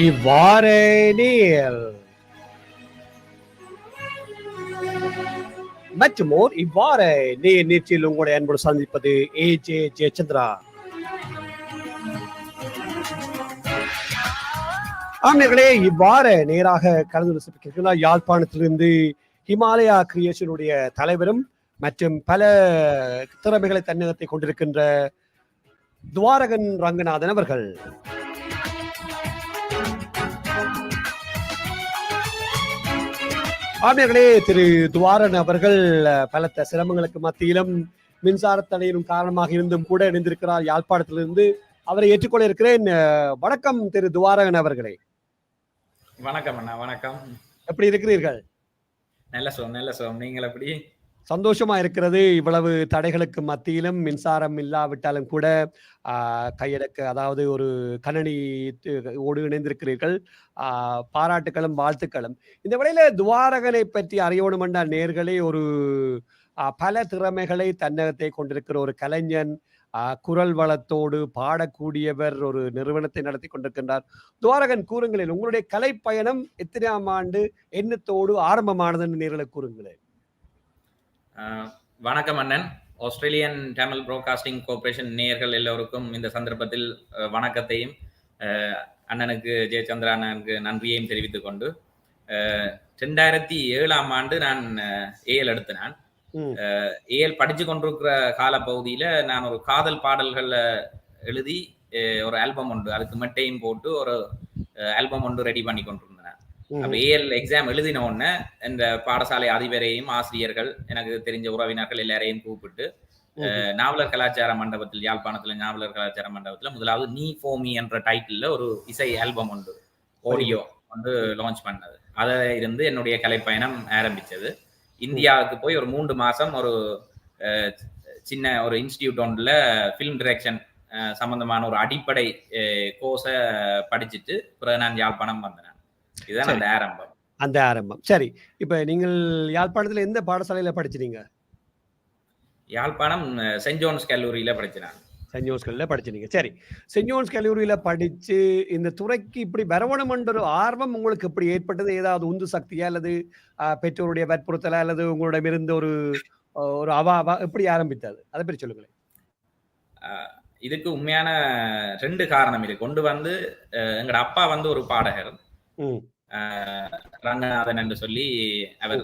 இவ்வாறெனில் மற்றுமோர் இவ்வாறு நீர்ச்சியில் உங்களுடைய அன்போடு சந்திப்பது ஏஜே ஜெயச்சந்திரா. ஆம்நேர்களே, இவ்வாறு நேராக கலந்து சிறப்பிக்கிறார் யாழ்ப்பாணத்திலிருந்து ஹிமாலயா கிரியேஷனுடைய தலைவரும் மற்றும் பல திறமைகளை தன்னகத்தை கொண்டிருக்கின்ற துவாரகன் ரங்கநாதன் அவர்கள். ஆமையர்களே, திரு துவாரன் அவர்கள் பலத்த சிரமங்களுக்கு மத்தியிலும் மின்சார தடையிலும் காரணமாக இருந்தும் கூட இணைந்திருக்கிறார் யாழ்ப்பாணத்திலிருந்து. அவரை ஏற்றுக்கொள்ள இருக்கிறேன். வணக்கம் திரு துவாரகன் அவர்களே. வணக்கம் அண்ணா. வணக்கம். எப்படி இருக்கிறீர்கள்? நல்ல சோம். நீங்கள் எப்படி? சந்தோஷமா இருக்கிறது. இவ்வளவு தடைகளுக்கு மத்தியிலும் மின்சாரம் இல்லாவிட்டாலும் கூட கையடக்க, அதாவது ஒரு கணனி ஓடு இணைந்திருக்கிறீர்கள். பாராட்டுகளும் வாழ்த்துக்களும். இந்த வேளையில துவாரகனை பற்றி அறியணும் என்றால் நேர்களே, ஒரு பல திறமைகளை தன்னகத்தை கொண்டிருக்கிற ஒரு கலைஞன், குரல் வளத்தோடு பாடக்கூடியவர், ஒரு நிறுவனத்தை நடத்தி கொண்டிருக்கின்றார். துவாரகன், கூறுங்களேன், உங்களுடைய கலை பயணம் எத்தனையாம் ஆண்டு எண்ணத்தோடு ஆரம்பமானதுன்னு நேர்களுக்கு கூறுங்களேன். வணக்கம் அண்ணன். ஆஸ்திரேலியன் தமிழ் ப்ராட்காஸ்டிங் கார்ப்பரேஷன் நேயர்கள் எல்லோருக்கும் இந்த சந்தர்ப்பத்தில் வணக்கத்தையும் அண்ணனுக்கு ஜெயச்சந்திரா அண்ணனுக்கு நன்றியையும் தெரிவித்துக் கொண்டு 2007ஆம் ஆண்டு நான் ஏஎல் எடுத்தேன். ஏஎல் படிச்சு கொண்டிருக்கிற காலப்பகுதியில நான் ஒரு காதல் பாடல்கள் எழுதி ஒரு ஆல்பம் உண்டு, அதுக்கு மெட்டையும் போட்டு ஒரு ஆல்பம் ஒன்று ரெடி பண்ணி கொண்டிருந்தேன். அப்ப ஏஎல் எக்ஸாம் எழுதின உடனே இந்த பாடசாலை அதிபரையும் ஆசிரியர்கள், எனக்கு தெரிஞ்ச உறவினர்கள் எல்லாரையும் கூப்பிட்டு நாவலர் கலாச்சார மண்டபத்தில், யாழ்ப்பாணத்துல நாவலர் கலாச்சார மண்டபத்துல முதலாவது நீ ஃபோமி என்ற டைட்டில் ஒரு இசை ஆல்பம் உண்டு, ஆடியோ வந்து லான்ச் பண்ணது. அதை இருந்து என்னுடைய கலைப்பயணம் ஆரம்பிச்சது. இந்தியாவுக்கு போய் ஒரு 3 மாசம் ஒரு சின்ன ஒரு இன்ஸ்டிடியூட் ஒன்றில் ஃபிலிம் டிரெக்ஷன் சம்பந்தமான ஒரு அடிப்படை கோர்ஸை படிச்சுட்டு பிறகு நான் யாழ்ப்பாணம் வந்தேன். இதுதான் அந்த ஆரம்பம். சரி, இப்ப நீங்கள் யாழ்ப்பாணத்துல எந்த பாடசாலையில படிச்சீங்க? யாழ்ப்பாணம் சென்ட் ஜோன்ஸ் கல்லூரியில படிச்சேன். சென்ட் ஜோன்ஸ் கல்லூரியில படிச்சீங்க. சரி, சென்ட் ஜோன்ஸ் கல்லூரியில படிச்சு இந்த துறைக்கு இப்படி வரவணும் என்ற ஒரு ஆர்வம் உங்களுக்கு எப்படி ஏற்பட்டது? ஏதாவது உந்து சக்தியா அல்லது பெற்றோருடைய வற்புறுத்தலா அல்லது உங்களிடம் இருந்த ஒரு அவாவா எப்படி ஆரம்பித்தது? அதை பற்றி சொல்லுங்களேன். இதுக்கு உண்மையான 2 காரணம் இருக்கு. கொண்டு வந்து எங்கட அப்பா வந்து ஒரு பாடகர், ரங்கநாதன் என்று சொல்லி. அவர்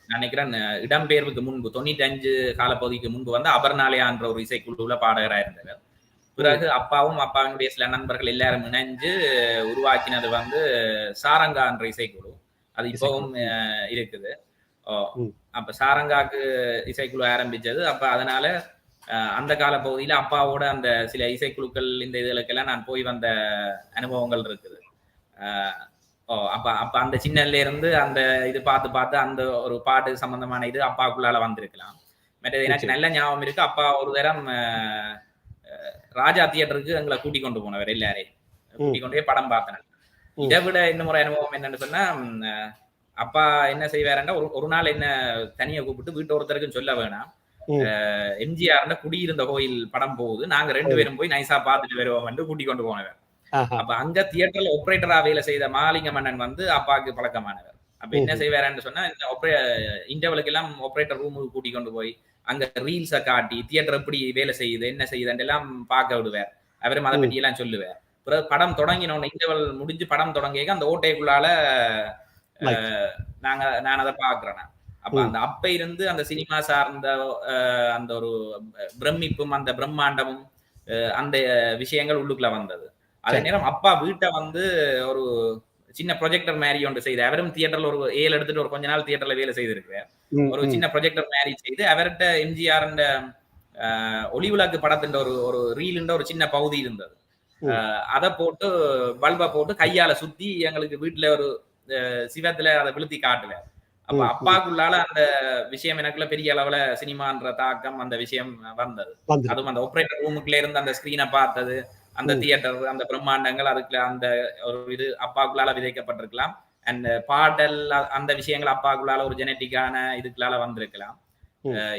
நினைக்கிறேன் இடம்பெயர்வுக்கு முன்பு 95 காலப்பகுதிக்கு முன்பு வந்து அபர்நாலயா என்ற ஒரு இசைக்குழுல பாடகராக இருந்தவர். பிறகு அப்பாவும் அப்பாவினுடைய சில நண்பர்கள் எல்லாரும் இணைஞ்சு உருவாக்கினது வந்து சாரங்கா என்ற இசைக்குழு. அது இப்பவும் இருக்குது. அப்ப சாரங்காக்கு இசைக்குழு ஆரம்பிச்சது. அப்ப அதனால அந்த கால பகுதியில அப்பாவோட அந்த சில இசைக்குழுக்கள் இந்த இதுகளுக்கெல்லாம் நான் போய் வந்த அனுபவங்கள் இருக்குது. அப்ப அந்த சின்னல இருந்து அந்த இது பார்த்து அந்த ஒரு பாட்டு சம்பந்தமான இது அப்பாவுக்குள்ளால வந்திருக்கலாம். மற்றது எனக்கு நல்ல ஞாபகம் இருக்கு, அப்பா ஒரு தரம் ராஜா தியேட்டருக்கு எங்களை கூட்டிக் கொண்டு போனவர், எல்லாரையும் கூட்டிக் கொண்டு போய் படம் பார்த்தேன். இதை விட இன்னும் ஒரு அனுபவம் என்னன்னு சொன்னா, அப்பா என்ன செய்வாருன்னா ஒரு நாள் என்ன தனியா கூப்பிட்டு வீட்டு ஒருத்தருக்கும் சொல்ல வேணாம், எம்ஜிஆர் குடியிருந்த கோயில் படம் போகுது, நாங்க 2 பேரும் போய் நைசா பார்த்துட்டு வருவோம் என்று கூட்டிக் கொண்டு போனவர். அப்ப அங்க தியேட்டர்ல ஆபரேட்டரா வேலை செய்த மாலிங்க மன்னன் வந்து அப்பாவுக்கு பழக்கமானவர். அப்ப என்ன செய்வாருன்னு சொன்னா, இன்டர்வலுக்கு எல்லாம் ஆபரேட்டர் ரூமுக்கு கூட்டிக் கொண்டு போய் அங்க ரீல்ஸ காட்டி தியேட்டர் எப்படி வேலை செய்யுது என்ன செய்யுதுன்னு எல்லாம் பார்க்க விடுவார். அவரும் அதை பற்றி எல்லாம் சொல்லுவார். பிறகு படம் தொடங்கினோட இன்டர்வல் முடிஞ்சு படம் தொடங்கிய அந்த ஓட்டைக்குள்ளால நான் அதை பாக்குறேன். அப்ப அந்த அப்ப இருந்து அந்த சினிமா சார்ந்த அந்த ஒரு பிரமிப்பும் அந்த பிரம்மாண்டமும் அந்த விஷயங்கள் உள்ளுக்குள்ள வந்தது. அதே நேரம் அப்பா வீட்டை வந்து ஒரு சின்ன ப்ரொஜெக்டர் மேரி ஒன்று செய்து, அவரும் தியேட்டர்ல ஒரு ஏழு எடுத்துட்டு ஒரு கொஞ்ச நாள் தியேட்டர்ல வேலை செய்திருக்கிறார். ஒரு சின்ன ப்ரொஜெக்டர் மேரி செய்து அவர்கிட்ட எம்ஜிஆர் ஒளி விளக்கு படத்தின் ஒரு ரீலுன்ற ஒரு சின்ன பகுதி இருந்தது. அதை போட்டு பல்பை போட்டு கையால சுத்தி எங்களுக்கு வீட்டுல ஒரு சிவத்துல அதை விழுத்தி காட்டுவார். அப்ப அப்பாக்குள்ளால அந்த விஷயம் எனக்குள்ள பெரிய அளவுல சினிமான்ற தாக்கம் அந்த விஷயம் வந்தது. அதுவும் அந்த ஆபரேட்டர் ரூமுக்குள்ள இருந்து அந்த ஸ்கிரீனை பார்த்தது, அந்த தியேட்டர், அந்த பிரம்மாண்டங்கள், அதுக்குள்ள அந்த ஒரு இது அப்பாக்குள்ளால விதைக்கப்பட்டிருக்கலாம். அண்ட் பாடல் அந்த விஷயங்கள் அப்பாக்குள்ளால ஒரு ஜெனட்டிக்கான இதுக்குள்ளால வந்திருக்கலாம்.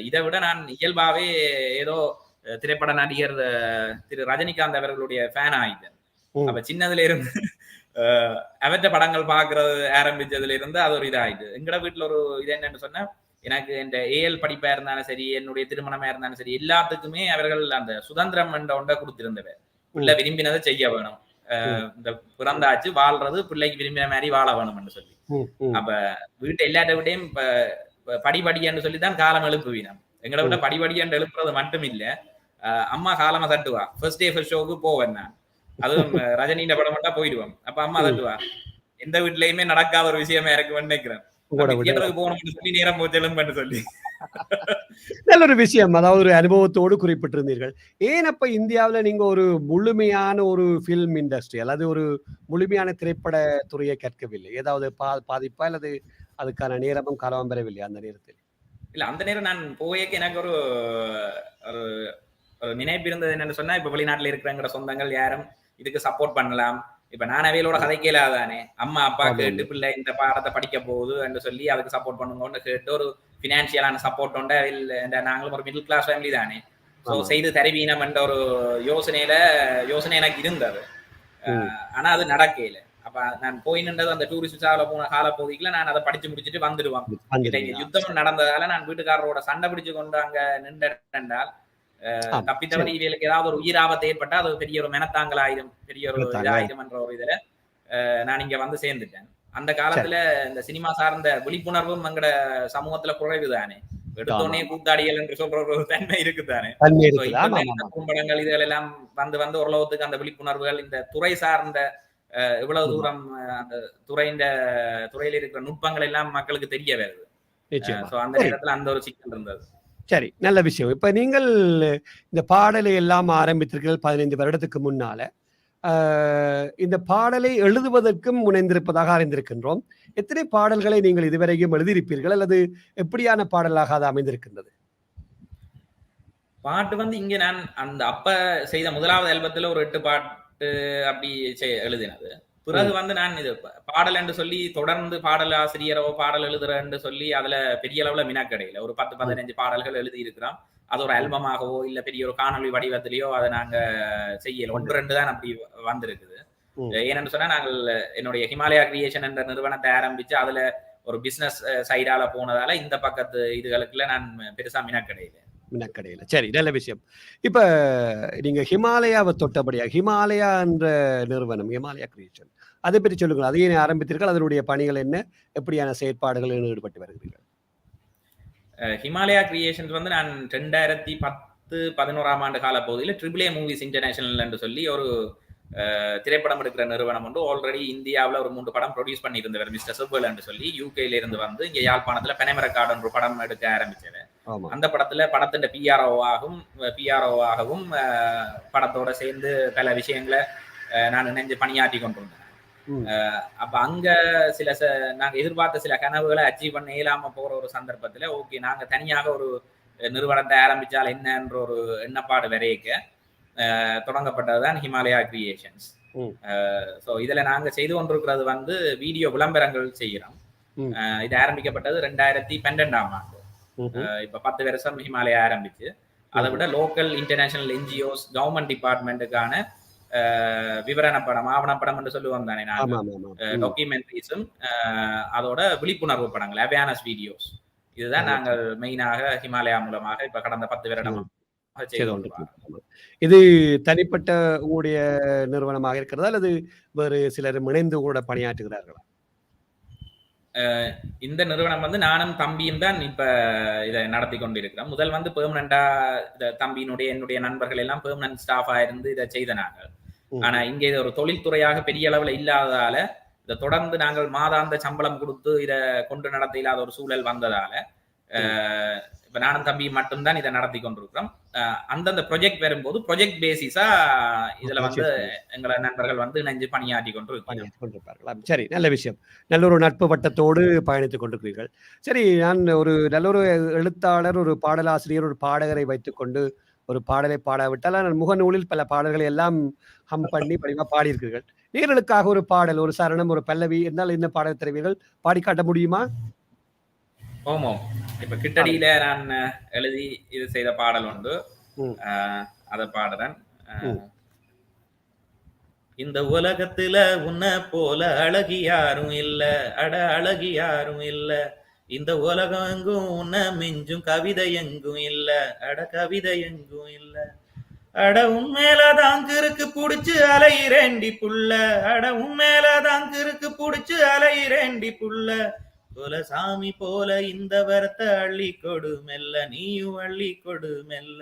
இதை விட நான் இயல்பாவே ஏதோ திரைப்பட நடிகர் திரு ரஜினிகாந்த் அவர்களுடைய ஃபேன் ஆயிட்டேன். அப்ப சின்னதுல இருந்து அவற்ற படங்கள் பாக்குறது ஆரம்பிச்சதுல இருந்து அது ஒரு இதாயிட்டு. எங்கட வீட்டுல ஒரு இது என்னன்னு சொன்னா, எனக்கு இந்த ஏஎல் படிப்பா இருந்தாலும் சரி, என்னுடைய திருமணமா இருந்தாலும் சரி, எல்லாத்துக்குமே அவர்கள் அந்த சுதந்திரம் என்ற ஒன்றை கொடுத்திருந்தவர். பிள்ளை விரும்பினதை செய்ய வேணும். இந்த பிறந்தாச்சு வாழ்றது பிள்ளைக்கு விரும்பின மாதிரி வாழ வேணும்னு சொல்லி. அப்ப வீட்டை எல்லாட்ட விட்டையும் படிபடியான்னு சொல்லிதான் காலம் எழுப்புவீனம். எங்களை விட படிபடியான்னு எழுப்புறது மட்டும் இல்ல, அம்மா காலமா தட்டுவா. ஃபர்ஸ்ட் டே ஃபர்ஸ்ட் ஷோக்கு போவேன் நான். அதுவும் ரஜினியின் படம் மட்டும் போயிடுவோம். அப்ப அம்மா தட்டுவா. எந்த வீட்லயுமே நடக்காத ஒரு விஷயமா இருக்குன்னு நினைக்கிறேன். தியேட்டருக்கு போகணும்னு சொல்லி நேரம் போச்சலும் சொல்லி. நல்ல ஒரு விஷயம். அதாவது ஒரு அனுபவத்தோடு குறிப்பிட்டிருந்தீர்கள். ஏன் அப்ப இந்தியாவுல நீங்க ஒரு முழுமையான ஒரு ஃபில்ம் இண்டஸ்ட்ரி அல்லது ஒரு முழுமையான திரைப்பட துறையை கற்கவில்லை? ஏதாவது பாதிப்பா அல்லது அதுக்கான நேரமும் காலமும் பெறவில்லை அந்த நேரத்தில்? இல்ல அந்த நேரம் நான் போயக்கு எனக்கு ஒரு நினைப்பு இருந்தது என்னன்னு சொன்னா, இப்ப வெளிநாட்டுல இருக்கிறங்கிற சொந்தங்கள் யாரும் இதுக்கு சப்போர்ட் பண்ணலாம். இப்ப நான் அவையிலோட கதை கேளாதானே, அம்மா அப்பா கேட்டு பிள்ளை இந்த பாடத்தை படிக்க போகுது என்று சொல்லி அதுக்கு சப்போர்ட் பண்ணுங்கன்னு கேட்டு ஒரு பினான்சியலான சப்போர்ட் உண்ட நாங்களும் ஒரு மிடில் கிளாஸ் ஃபேமிலி தானே. ஸோ செய்து தருவீனம் என்ற ஒரு யோசனை எனக்கு இருந்தது. ஆனா அது நடக்கல. அப்ப நான் போய் நின்றது அந்த டூரிஸ்ட் விசாவில் போன காலப்பகுதிக்குள்ள நான் அதை படிச்சு முடிச்சுட்டு வந்துடுவான். யுத்தம் நடந்ததால நான் வீட்டுக்காரரோட சண்டை பிடிச்சு கொண்டு அங்க நின்றால் தப்பித்தவரை இவர்களுக்கு ஏதாவது ஒரு உயிராபத்தை ஏற்பட்டா அது பெரிய ஒரு மெனத்தாங்கலாயிரம், பெரிய ஒரு இதாயிரம் என்ற ஒரு இதுல நான் இங்க வந்து சேர்ந்துட்டேன். அந்த காலத்துல இந்த சினிமா சார்ந்த விழிப்புணர்வும் எங்கட சமூகத்துல குறைவுதானே. எடுத்தோடனே கூத்தாடிகள் என்று சொல்ற ஒரு தன்மை இருக்குதானே. குறும்படங்கள் இதுகள் எல்லாம் வந்து ஓரளவுக்கு அந்த விழிப்புணர்வுகள் இந்த துறை சார்ந்த இவ்வளவு தூரம் அந்த துறையில இருக்கிற நுட்பங்கள் எல்லாம் மக்களுக்கு தெரிய வருது. அந்த நேரத்துல அந்த ஒரு சிக்கல் இருந்தது. சரி, நல்ல விஷயம். இப்ப நீங்கள் இந்த பாடலை எல்லாம் ஆரம்பித்தீர்கள் 15 வருடத்துக்கு முன்னால. இந்த பாடலை எழுதுவதற்கும் முனைந்திருப்பதாக அறிந்திருக்கின்றோம். எத்தனை பாடல்களை நீங்கள் இதுவரைக்கும் எழுதியிருப்பீர்கள் அல்லது எப்படியான பாடலாக அது அமைந்திருக்கின்றது? பாட்டு வந்து இங்க நான் அந்த அப்ப செய்த முதலாவது ஆல்பத்துல ஒரு 8 பாட்டு அப்படி எழுதினது. பிறகு வந்து நான் இது பாடல் என்று சொல்லி தொடர்ந்து பாடல் ஆசிரியரோ பாடல் எழுதுறன்னு சொல்லி அதுல பெரிய அளவுல மினக்கடையில ஒரு 10-15 பாடல்கள் எழுதி இருக்கிறோம். அது ஒரு ஆல்பமாகவோ இல்ல பெரிய ஒரு காணொலி வடிவத்திலேயோ அதை நாங்க செய்யல. 1-2 தான் அப்படி வந்திருக்குது. ஏன்னு சொன்னா நாங்கள் என்னுடைய ஹிமாலயா கிரியேஷன் என்ற நிறுவனத்தை ஆரம்பிச்சு அதுல ஒரு பிசினஸ் சைடால போனதால இந்த பக்கத்து இதுகளுக்குள்ள நான் பெருசா மினக்கடையில. சரி, நல்ல விஷயம். இப்ப நீங்க ஹிமாலயாவை தொட்டபடியா, ஹிமாலயா என்ற நிறுவனம், ஹிமாலயா கிரியேஷன், அதை பற்றி சொல்லுங்கள். அதையே ஆரம்பித்தீர்கள், அதனுடைய பணிகள் என்ன, எப்படியான செயற்பாடுகளில் ஈடுபட்டு வருகிறீர்கள்? ஹிமாலயா கிரியேஷன்ஸ் வந்து நான் 2010-11 ஆண்டு கால பகுதியில் ட்ரிபிள் ஏ மூவிஸ் இன்டர்நேஷனல் என்று சொல்லி ஒரு திரைப்படம் எடுக்கிற நிறுவனம் வந்து ஆல்ரெடி இந்தியாவில் ஒரு 3 படம் ப்ரொடியூஸ் பண்ணி இருந்தவர் மிஸ்டர் செவ்வல் என்று சொல்லி யூகேல இருந்து வந்து இங்க யாழ்ப்பாணத்துல பெனமரக்காடு ஒரு படம் எடுக்க ஆரம்பிச்சது. அந்த படத்துல படத்தின் பிஆர்ஓவாகவும் படத்தோட சேர்ந்து பல விஷயங்களை நான் இணைஞ்சு பணியாற்றி கொண்டிருந்தேன். அப்ப அங்க நாங்க எதிர்பார்த்த சில கனவுகளை அச்சீவ் பண்ண இயலாம போற ஒரு சந்தர்ப்பத்துல ஓகே நாங்க தனியாக ஒரு நிறுவனத்தை ஆரம்பிச்சால் என்னன்ற ஒரு எண்ணப்பாடு வரைக்க தொடங்கப்பட்டதுதான் ஹிமாலயா கிரியேஷன்ஸ். ஸோ இதுல நாங்க செய்து கொண்டிருக்கிறது வந்து வீடியோ விளம்பரங்கள் செய்யறோம். இது ஆரம்பிக்கப்பட்டது 2012ஆம் ஆண்டு. இப்ப 10 வருஷம் ஹிமாலயா ஆரம்பிச்சு அதை விட லோக்கல் இன்டர்நேஷனல் என்ஜிஓஸ் கவர்மெண்ட் டிபார்ட்மெண்ட்டுக்கான விவரண படம் ஆவணப்படம் என்று சொல்லுவாங்க தானே, டாக்குமெண்ட்ரிஸும் அதோட விழிப்புணர்வு படங்கள் அவேர்னஸ் வீடியோஸ் இதுதான் நாங்கள் மெயினாக ஹிமாலயா மூலமாக இப்ப கடந்த 10 வருடம். இது தனிப்பட்ட உங்களுடைய நிறுவனமாக இருக்கிறதா அல்லது வேறு சிலர் இணைந்து கூட பணியாற்றுகிறார்களா? இந்த நிறுவனம் வந்து நானும் தம்பியும் தான் இப்ப இதை நடத்தி கொண்டிருக்கிறோம். முதல் வந்து பெர்மனண்டா தம்பியினுடைய என்னுடைய நண்பர்கள் எல்லாம் பெர்மனன்ட் ஸ்டாஃபா இருந்து இதை செய்த நாங்கள். ஆனா இங்க இது ஒரு தொழில்துறையாக பெரிய அளவுல இல்லாததால இதை தொடர்ந்து நாங்கள் மாதாந்த சம்பளம் கொடுத்து இதை கொண்டு நடத்த இல்லாத ஒரு சூழல் வந்ததால இப்ப நானும் தம்பி மட்டும்தான் இதை நடத்தி கொண்டிருக்கிறோம். அந்தந்த ப்ரொஜெக்ட் வரும்போது ப்ரொஜெக்ட் பேசிஸா இதுல வந்து எங்களை நண்பர்கள் வந்து இணைஞ்சு பணியாற்றி கொண்டிருப்பார்கள். சரி, நல்ல விஷயம். நல்ல ஒரு நட்பு வட்டத்தோடு பயணித்துக் கொண்டிருக்கிறீர்கள். சரி, நான் ஒரு நல்ல ஒரு எழுத்தாளர், ஒரு பாடலாசிரியர், ஒரு பாடகரை வைத்துக்கொண்டு ஒரு பாடலை பாடாவிட்டால் முகநூலில் பல பாடல்களை எல்லாம் ஹம் பண்ணி படிவா பாடியிருக்கிறீர்கள். நேர்களுக்காக ஒரு பாடல், ஒரு சரணம், ஒரு பல்லவி இருந்தால் என்ன பாடல் தருவீர்கள்? பாடி காட்ட முடியுமா? ஓமோ, இப்ப கிட்டடியில நான் எழுதி இது செய்த பாடல் உண்டு, அதை பாடுறேன். இந்த உலகத்துல உன்னை போல அழகி யாரும் இல்ல, அட அழகி யாரும் இல்ல. இந்த உலகம் எங்கும் உன்னை மிஞ்சும் கவிதை எங்கும் இல்ல, அட கவிதை எங்கும் இல்ல. அட உண்மையிலதான் கிறுக்கு புடிச்சு அலையிறேண்டி புள்ள, அட உண்மையிலதான் கிறுக்கு புடிச்சு அலையிறேண்டி புள்ள. குலசாமி போல இந்த வரத்தை அள்ளி கொடு மெல்ல, நீயும் அள்ளி கொடு மெல்ல.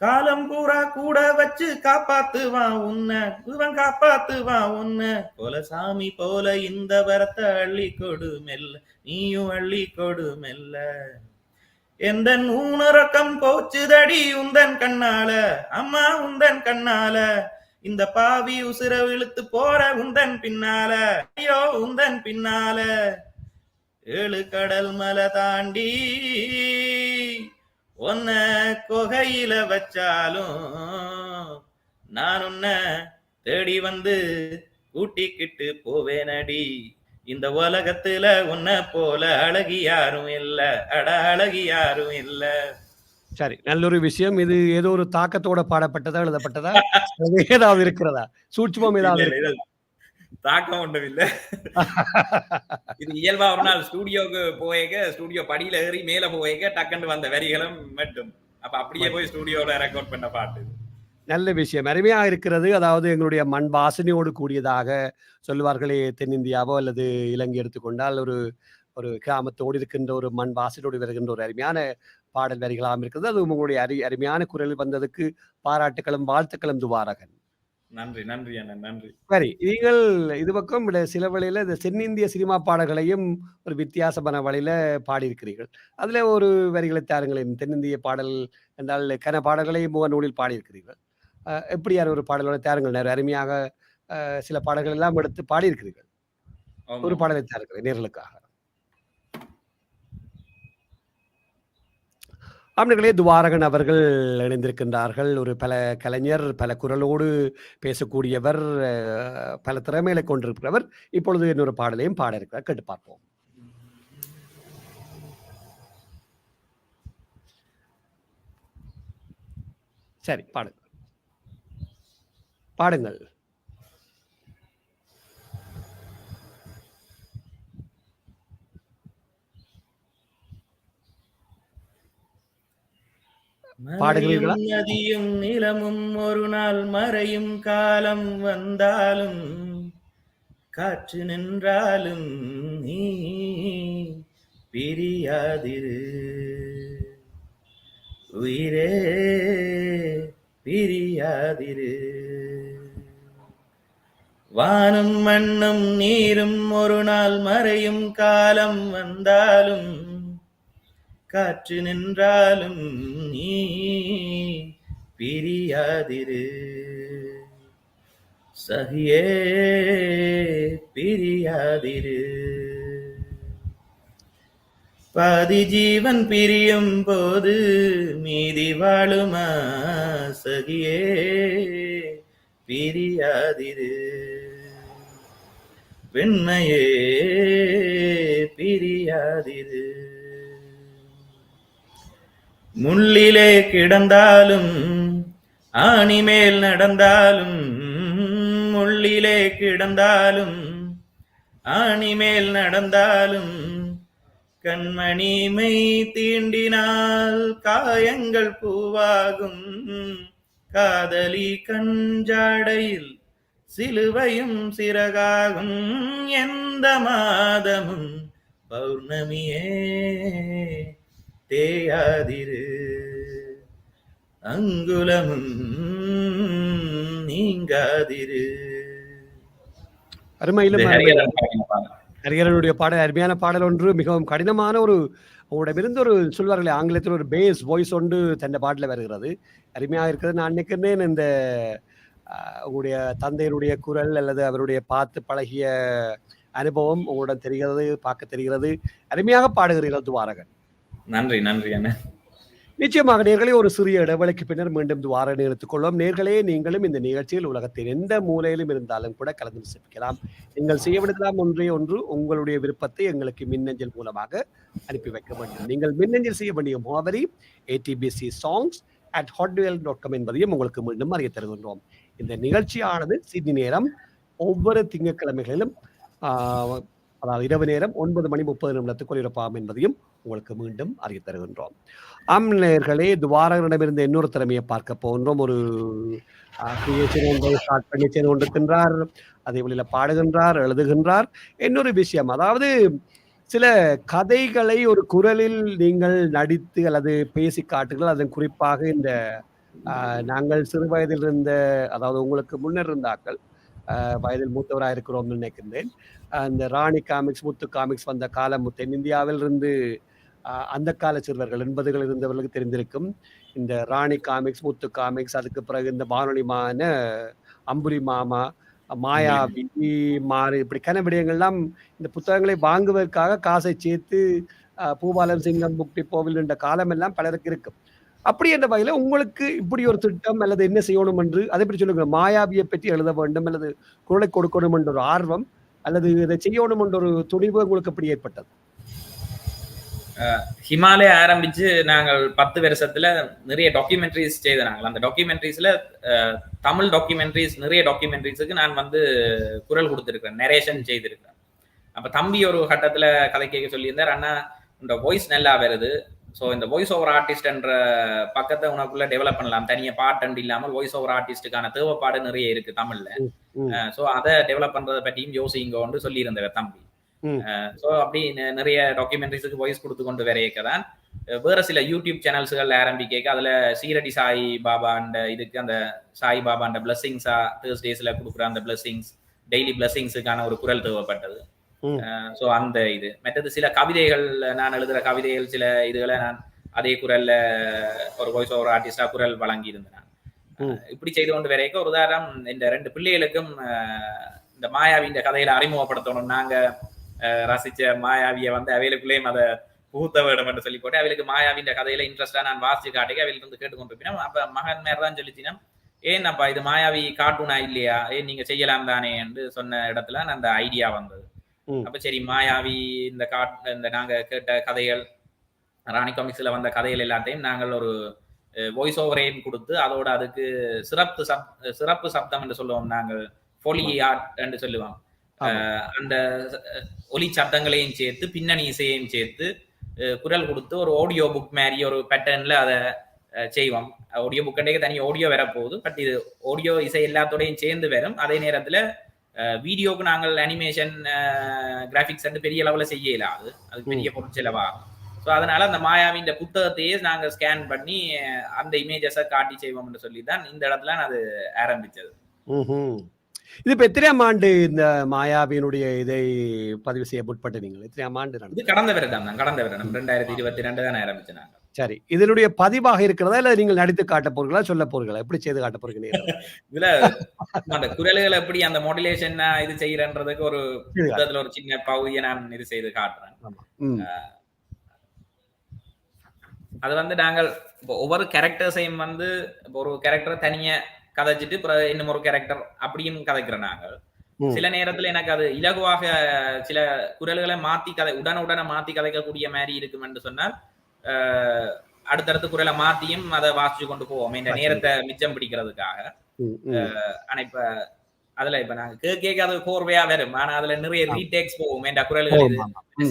காலம் பூரா கூட வச்சு காப்பாத்துவான் உன்னை, இவன் காப்பாத்துவான் உன்னை. குலசாமி போல இந்த வரத்தை அள்ளி கொடு மெல்ல, நீயும் அள்ளி கொடு மெல்ல. எந்த ஊனரக்கம் போச்சுதடி உந்தன் கண்ணால, அம்மா உந்தன் கண்ணால. இந்த பாவி உசுர இழுத்து போற உந்தன் பின்னால, ஐயோ உந்தன் பின்னால. 7 கடல் மலை தாண்டி உன்ன கொகையில வச்சாலும் நான் உன்னை தேடி வந்து கூட்டிக்கிட்டு போவேனடி. இந்த உலகத்துல உன்னை போல அழகி யாரும் இல்ல, அட அழகி யாரும் இல்ல. சரி, நல்லொரு விஷயம். இது ஏதோ ஒரு தாக்கத்தோட பாடப்பட்டதா, எழுதப்பட்டதா? அது ஏதாவது இருக்கிறதா? சூட்சுமம் இல்ல ஏதாவது இல்ல இது தாக்கம் ஒன்றும் இல்ல. இது இயல்பா ஒரு நாள் ஸ்டூடியோக்கு போயேக்க, ஸ்டூடியோ படியில ஏறி மேல போயேக்க டக்குன்னு வந்த வரிகளும் மட்டும். அப்ப அப்படியே போய் ஸ்டூடியோல ரெக்கார்ட் பண்ண பாட்டு. நல்ல விஷயம். அருமையா இருக்கிறது. அதாவது எங்களுடைய மண் வாசனையோடு கூடியதாக சொல்லுவார்களே, தென்னிந்தியாவோ அல்லது இலங்கை எடுத்துக்கொண்டால் ஒரு ஒரு கிராமத்தோடு இருக்கின்ற ஒரு மண் வாசனையோடு வருகின்ற ஒரு அருமையான பாடல் வரிகளாம் இருக்கிறது. அது உங்களுடைய அருமையான குரல் வந்ததுக்கு பாராட்டுக்களும் வாழ்த்துக்களும் துவாரகன். நன்றி நன்றி அண்ணன் நன்றி. சரி, நீங்கள் இது பக்கம் சில வேளையில இந்த தென்னிந்திய சினிமா பாடல்களையும் ஒரு வித்தியாசமான வழியில பாடியிருக்கிறீர்கள். அதுல ஒரு வரிகளை தாருங்களேன். தென்னிந்திய பாடல் என்றால் கன பாடல்களை முகநூலில் பாடியிருக்கிறீர்கள். எப்படியான ஒரு பாடலோட தாருங்கள். அருமையாக சில பாடல்கள் எல்லாம் எடுத்து பாடியிருக்கிறீர்கள். ஒரு பாடலை தாருங்கள் நேர்களுக்காக. ஆம்னர்களே, துவாரகன் அவர்கள் இணைந்திருக்கின்றார்கள். ஒரு பல கலைஞர், பல குரலோடு பேசக்கூடியவர், பல திறமைகளை கொண்டிருக்கிறவர். இப்பொழுது இன்னொரு பாடலையும் பாட இருக்கிறார். கேட்டு பார்ப்போம். சரி, பாடுங்கள் பாடுங்கள். பாடுகிறீர்களா? நதியும் நிலமும் ஒரு நாள் மறையும் காலம் வந்தாலும், காற்று நின்றாலும் நீ பிரியாதிரு உயிரே பிரியாதிரு. வானும் மண்ணும் நீரும் ஒரு நாள் மறையும் காலம் வந்தாலும், காற்று நின்றாலும் நீ பிரியாதிரு சகியே பிரியாதிரு. பாதி ஜீவன் பிரியும் போது மீதி வாழுமா சகியே பிரியாதிரு. வெண்மையே பிரியாதிரு. முள்ளிலே கிடந்தாலும் ஆணி மேல் நடந்தாலும், முள்ளிலே கிடந்தாலும் ஆணி மேல் நடந்தாலும், கண்மணிமை தீண்டினால் காயங்கள் பூவாகும். காதலி கஞ்சாடையில் சிலுவையும் சிறகாகும். எந்த மாதமும் பௌர்ணமியே தேயாதிரு அங்குலமும் நீங்காதிரு. அருமையிலும் ஹரிஹரனுடைய பாடல் அருமையான பாடல் ஒன்று. மிகவும் கடினமான ஒரு உங்களிடமிருந்து ஒரு சொல்வார்களே ஆங்கிலத்தில் ஒரு பேஸ் வாய்ஸ் ஒன்று தன்னை பாட்டில் வருகிறது. அருமையாக இருக்கிறது. நான் நினைக்கிறேன் இந்த உங்களுடைய தந்தையருடைய குரல் அல்லது அவருடைய பார்த்து பழகிய அனுபவம் உங்களிடம் தெரிகிறது, பார்க்க தெரிகிறது. அருமையாக பாடுகிறீர்கள் துவாரகன். நன்றி நன்றி அண்ணா. நிச்சயமாக நேர்களே, ஒரு சிறிய இடைவெளிக்கு பின்னர் மீண்டும் துவாரகனை எடுத்துக்கொள்வோம். நேர்களே, நீங்களும் இந்த நிகழ்ச்சியில் உலகத்தின் எந்த மூலையிலும் இருந்தாலும் கூட கலந்து சிப்பிக்கலாம். நீங்கள் செய்ய வேண்டியதெல்லாம் ஒன்றே ஒன்று, உங்களுடைய விருப்பத்தை எங்களுக்கு மின்னஞ்சல் மூலமாக அனுப்பி வைக்க வேண்டும். நீங்கள் மின்னஞ்சல் செய்ய வேண்டிய முகவரி atbcsongs@hotmail.com என்பதையும் உங்களுக்கு மீண்டும் அறிய தருகின்றோம். இந்த நிகழ்ச்சியானது சிட்னி நேரம் ஒவ்வொரு திங்கட்கிழமைகளிலும் அதாவது இரவு நேரம் 9:30 ஒலிபரப்பாகும் என்பதையும் உங்களுக்கு மீண்டும் அறிவித்து தருகின்றோம். நேயர்களே, துவாரகரிடமிருந்து இன்னொரு திறமையை பார்க்க போகின்றோம். ஒரு கிரியேஷன் ஒன்றை ஸ்டார்ட் பண்ணி செய்து கொண்டிருக்கின்றார். அதே வழியில பாடுகின்றார், எழுதுகின்றார். இன்னொரு விஷயம், அதாவது சில கதைகளை ஒரு குரலில் நீங்கள் நடித்து அல்லது பேசி காட்டுங்கள். அதன் குறிப்பாக இந்த நாங்கள் சிறு வயதில் இருந்த, அதாவது உங்களுக்கு முன்னர் இருந்தாக்கள், வயதில் மூத்தவராக இருக்கிறோம் நினைக்கின்றேன். இந்த ராணி காமிக்ஸ், முத்து காமிக்ஸ் வந்த காலம் தென்னிந்தியாவில் இருந்து அந்த கால சிறுவர்கள் 80கள் இருந்தவர்களுக்கு தெரிந்திருக்கும். இந்த ராணி காமிக்ஸ், முத்து காமிக்ஸ், அதுக்கு பிறகு இந்த வானொலிமான அம்புலி மாமா, மாயாவி, மாறு, இப்படி விடயங்கள்லாம் இந்த புத்தகங்களை வாங்குவதற்காக காசை சேர்த்து பூபாலன் சிங்கம், புக்டி போவில் என்ற காலம் எல்லாம் பலருக்கு இருக்கும். அப்படி என்ற வகையில் உங்களுக்கு இப்படி ஒரு திட்டம் அல்லது என்ன செய்யணும் என்று அதை பற்றி சொல்லுங்க. மாயாவியை பற்றி எழுத வேண்டும் அல்லது குரலை கொடுக்கணும் என்ற ஒரு ஆர்வம் அல்லது இதை செய்யணும் என்ற ஒரு துணிவு உங்களுக்கு எப்படி ஏற்பட்டது? ஹிமாலய ஆரம்பிச்சு நாங்கள் 10 வருஷத்துல நிறைய டாக்குமெண்ட்ரிஸ் செய்த நாங்கள். அந்த டாக்குமெண்ட்ரிஸ்ல தமிழ் டாக்குமெண்ட்ரிஸ், நிறைய டாக்குமெண்ட்ரிஸுக்கு நான் குரல் கொடுத்திருக்கிறேன், நரேஷன் செய்திருக்கிறேன். அப்ப தம்பி ஒரு கட்டத்துல கதை கேட்க சொல்லியிருந்தார், அண்ணா இந்த வாய்ஸ் நல்லா வருது, ஸோ இந்த வாய்ஸ் ஓவர் ஆர்டிஸ்ட் என்ற பக்கத்தை உனக்குள்ள டெவலப் பண்ணலாம், தனியாக பாட்டு இல்லாமல் வாய்ஸ் ஓவர் ஆர்டிஸ்டுக்கான தேவைப்பாடு நிறைய இருக்கு தமிழ்ல, ஸோ அதை டெவலப் பண்றதை பற்றியும் யோசிங்கன்னு சொல்லியிருந்தவர் தம்பி. ஸோ அப்படி நிறைய டாக்குமெண்ட்ரிஸுக்கு வாய்ஸ் கொடுத்து கொண்டு வரையக்கதான் வேற சில யூடியூப் சேனல்ஸ்கள் ஆரம்பிக்க, அதுல சீரடி சாய் பாபாண்ட இதுக்கு அந்த சாய் பாபாண்ட பிளஸிங்ஸா தேர்ஸ்டேஸ்ல கொடுக்குற அந்த பிளஸிங்ஸ், டெய்லி பிளஸிங்ஸுக்கான ஒரு குரல் தேவைப்பட்டது. ஸோ அந்த இது மற்றது சில கவிதைகள், நான் எழுதுற கவிதைகள் சில இதுகளை நான் அதே குரல்ல ஒரு வாய்ஸ் ஓவர் ஆர்டிஸ்டா குரல் வழங்கி இருந்தேன். இப்படி செய்து கொண்டு வரைக்கும் ஒரு உதாரணம், இந்த 2 பிள்ளைகளுக்கும் இந்த மாயாவின் கதையில அறிமுகப்படுத்தணும். நாங்க ரசிச்ச மாயாவிய அவைகளுக்குள்ளேயும் அதை புகுத்த வேணும் என்று சொல்லி போட்டு அவளுக்கு மாயாவின் கதையில இன்ட்ரெஸ்டா நான் வாசிச்சு காட்டிக்க அவளுக்கு கேட்டுக்கொண்டிருப்பேன். அப்ப மகன் மேல தான் சொல்லிச்சினா, ஏன் அப்பா இது மாயாவி கார்ட்டூனா இல்லையா, ஏன் நீங்க செய்யலாம் தானே என்று சொன்ன இடத்துல அந்த ஐடியா வந்தது. அப்ப சரி, மாயாவி இந்த நாங்க கேட்ட கதைகள், ராணி காமிக்ஸ்ல வந்த கதைகள் எல்லாத்தையும் நாங்கள் ஒரு வாய்ஸ் ஓவரையும் கொடுத்து அதோட அதுக்கு சிறப்பு சப்தம் என்று சொல்லுவோம், நாங்கள் ஃபோலி ஆர்ட் என்று சொல்லுவோம். அந்த ஒலி சப்தங்களையும் சேர்த்து பின்னணி இசையையும் சேர்த்து குரல் கொடுத்து ஒரு ஆடியோ புக் மாதிரி ஒரு பேட்டர்ன்ல அதை செய்வோம். ஆடியோ புக் தனி ஆடியோ வரப்போகுது, பட் இது ஆடியோ இசை எல்லாத்தோடையும் சேர்ந்து வரும். அதே நேரத்துல வீடியோக்கு நாங்கள் அனிமேஷன் கிராபிக்ஸ் பெரிய அளவுல செய்யலாது, அது பெரிய பொருட்செலவாகும். ஸோ அதனால அந்த மாயாவின் புத்தகத்தையே நாங்க ஸ்கேன் பண்ணி அந்த இமேஜஸை காட்டி செய்வோம்னு சொல்லி தான் இந்த இடத்துல அது ஆரம்பிச்சது. இது இப்ப எத்தனையாம் ஆண்டு இந்த மாயாவினுடைய இதை பதிவு செய்ய முற்பட்டு நீங்கள் எத்தனையாம் ஆண்டு? இது கடந்த வருடம் 2022 தான் ஆரம்பிச்சு நாங்க. சரி, இதனுடைய பதிவாக இருக்கிறதா இல்ல நீங்கள் நடித்து காட்ட போறீங்களா, சொல்ல போறீங்களா, எப்படி செய்து காட்ட போறீங்க? இதுல அந்த குரல்கள் எப்படி அந்த மாடுலேஷன் இது செய்யறன்றதுக்கு ஒரு ஒரு சின்ன பகுதியை நான் இது செய்து காட்டுறேன். அது நாங்கள் ஒவ்வொரு கேரக்டர்ஸையும் ஒரு கேரக்டர் தனியா கதைச்சிட்டு இன்னும் ஒரு கேரக்டர் அப்படியும் கதைக்கிறோம் நாங்கள். சில நேரத்துல எனக்கு அது இலகுவாக சில குரல்களை மாத்தி உடனே மாத்தி கதைக்கக்கூடிய மாதிரி இருக்கும் என்று சொன்னால் அடுத்தடுத்த குரலை மாத்தியும் அதை வாசிச்சு கொண்டு போவோம் இந்த நேரத்தை மிச்சம் பிடிக்கிறதுக்காக. ஆனா இப்ப அதுல நாங்க கேட்க அது கோர்வையா வரும், ஆனா அதுல நிறைய ரீடேக்ஸ் போவோம் என்ற குரல்கள்.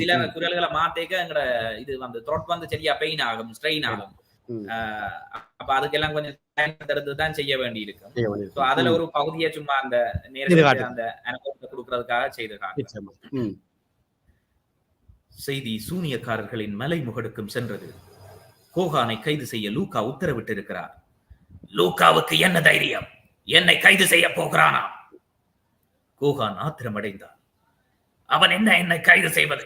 சில குரல்களை மாத்தேக்க எங்கட இது த்ரோட் சரியா பெயின் ஆகும், ஸ்ட்ரெயின் ஆகும். அப்ப அதுக்கெல்லாம் கொஞ்சம் தான் செய்ய வேண்டி இருக்கும். அதுல ஒரு பகுதியை சும்மா அந்த நேரத்தை அந்த அனுபவத்தை கொடுக்கறதுக்காக செய்திருக்காங்க. செய்தி சூனியக்காரர்களின் மலை முகடுக்கும் சென்றது. கோகானை கைது செய்ய லூகா உத்தரவிட்டிருக்கிறார். லூகாவுக்கு என்ன தைரியம் என்னை கைது செய்ய போகிறானா? கோகான் ஆத்திரமடைந்தான். அவன் என்னை கைது செய்வது?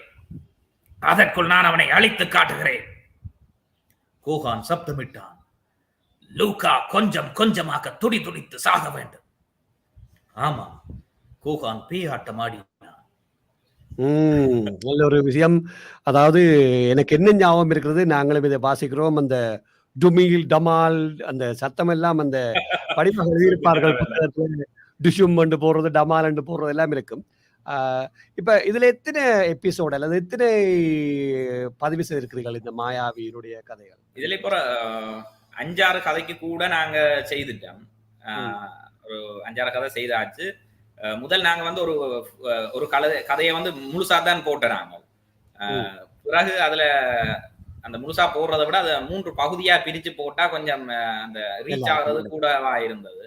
அதற்குள் நான் அவனை அழித்து காட்டுகிறேன். கோகான் சப்தமிட்டான். லூகா கொஞ்சம் கொஞ்சமாக துடித்து சாக வேண்டும். ஆமா, கோகான் பேயாட்டம் ஆடினான். நல்ல ஒரு விஷயம். அதாவது எனக்கு என்ன ஞாபகம் இருக்கிறது, நாங்களும் இதை வாசிக்கிறோம், அந்த டுமில் டமால் அந்த சத்தம் எல்லாம் அந்த படிப்பாக எழுதியிருப்பார்கள். டிஷும் என்று போடுறது, டமால் என்று போடுறது எல்லாம் இருக்கும். இப்ப இதுல எத்தனை எபிசோட் அல்லது எத்தனை பதிவு செய்திருக்கிறீர்கள் இந்த மாயாவியினுடைய கதைகள்? இதுல இப்போ 5-6 கதைக்கு கூட நாங்க செய்துட்டோம். ஒரு 5, 6 கதை செய்தாச்சு. முதல் நாங்க வந்து ஒரு கதைய வந்து முழுசா தான் போட்டோம் நாங்க. ம். பிறகு அதுல அந்த முழுசா போடுறத விட அத 3 பகுதியா பிரிச்சு போட்டா கொஞ்சம் அந்த ரீச் எல்லாருக்கும் ஆகுறது கிடைக்கும். கூடவா இருந்தது.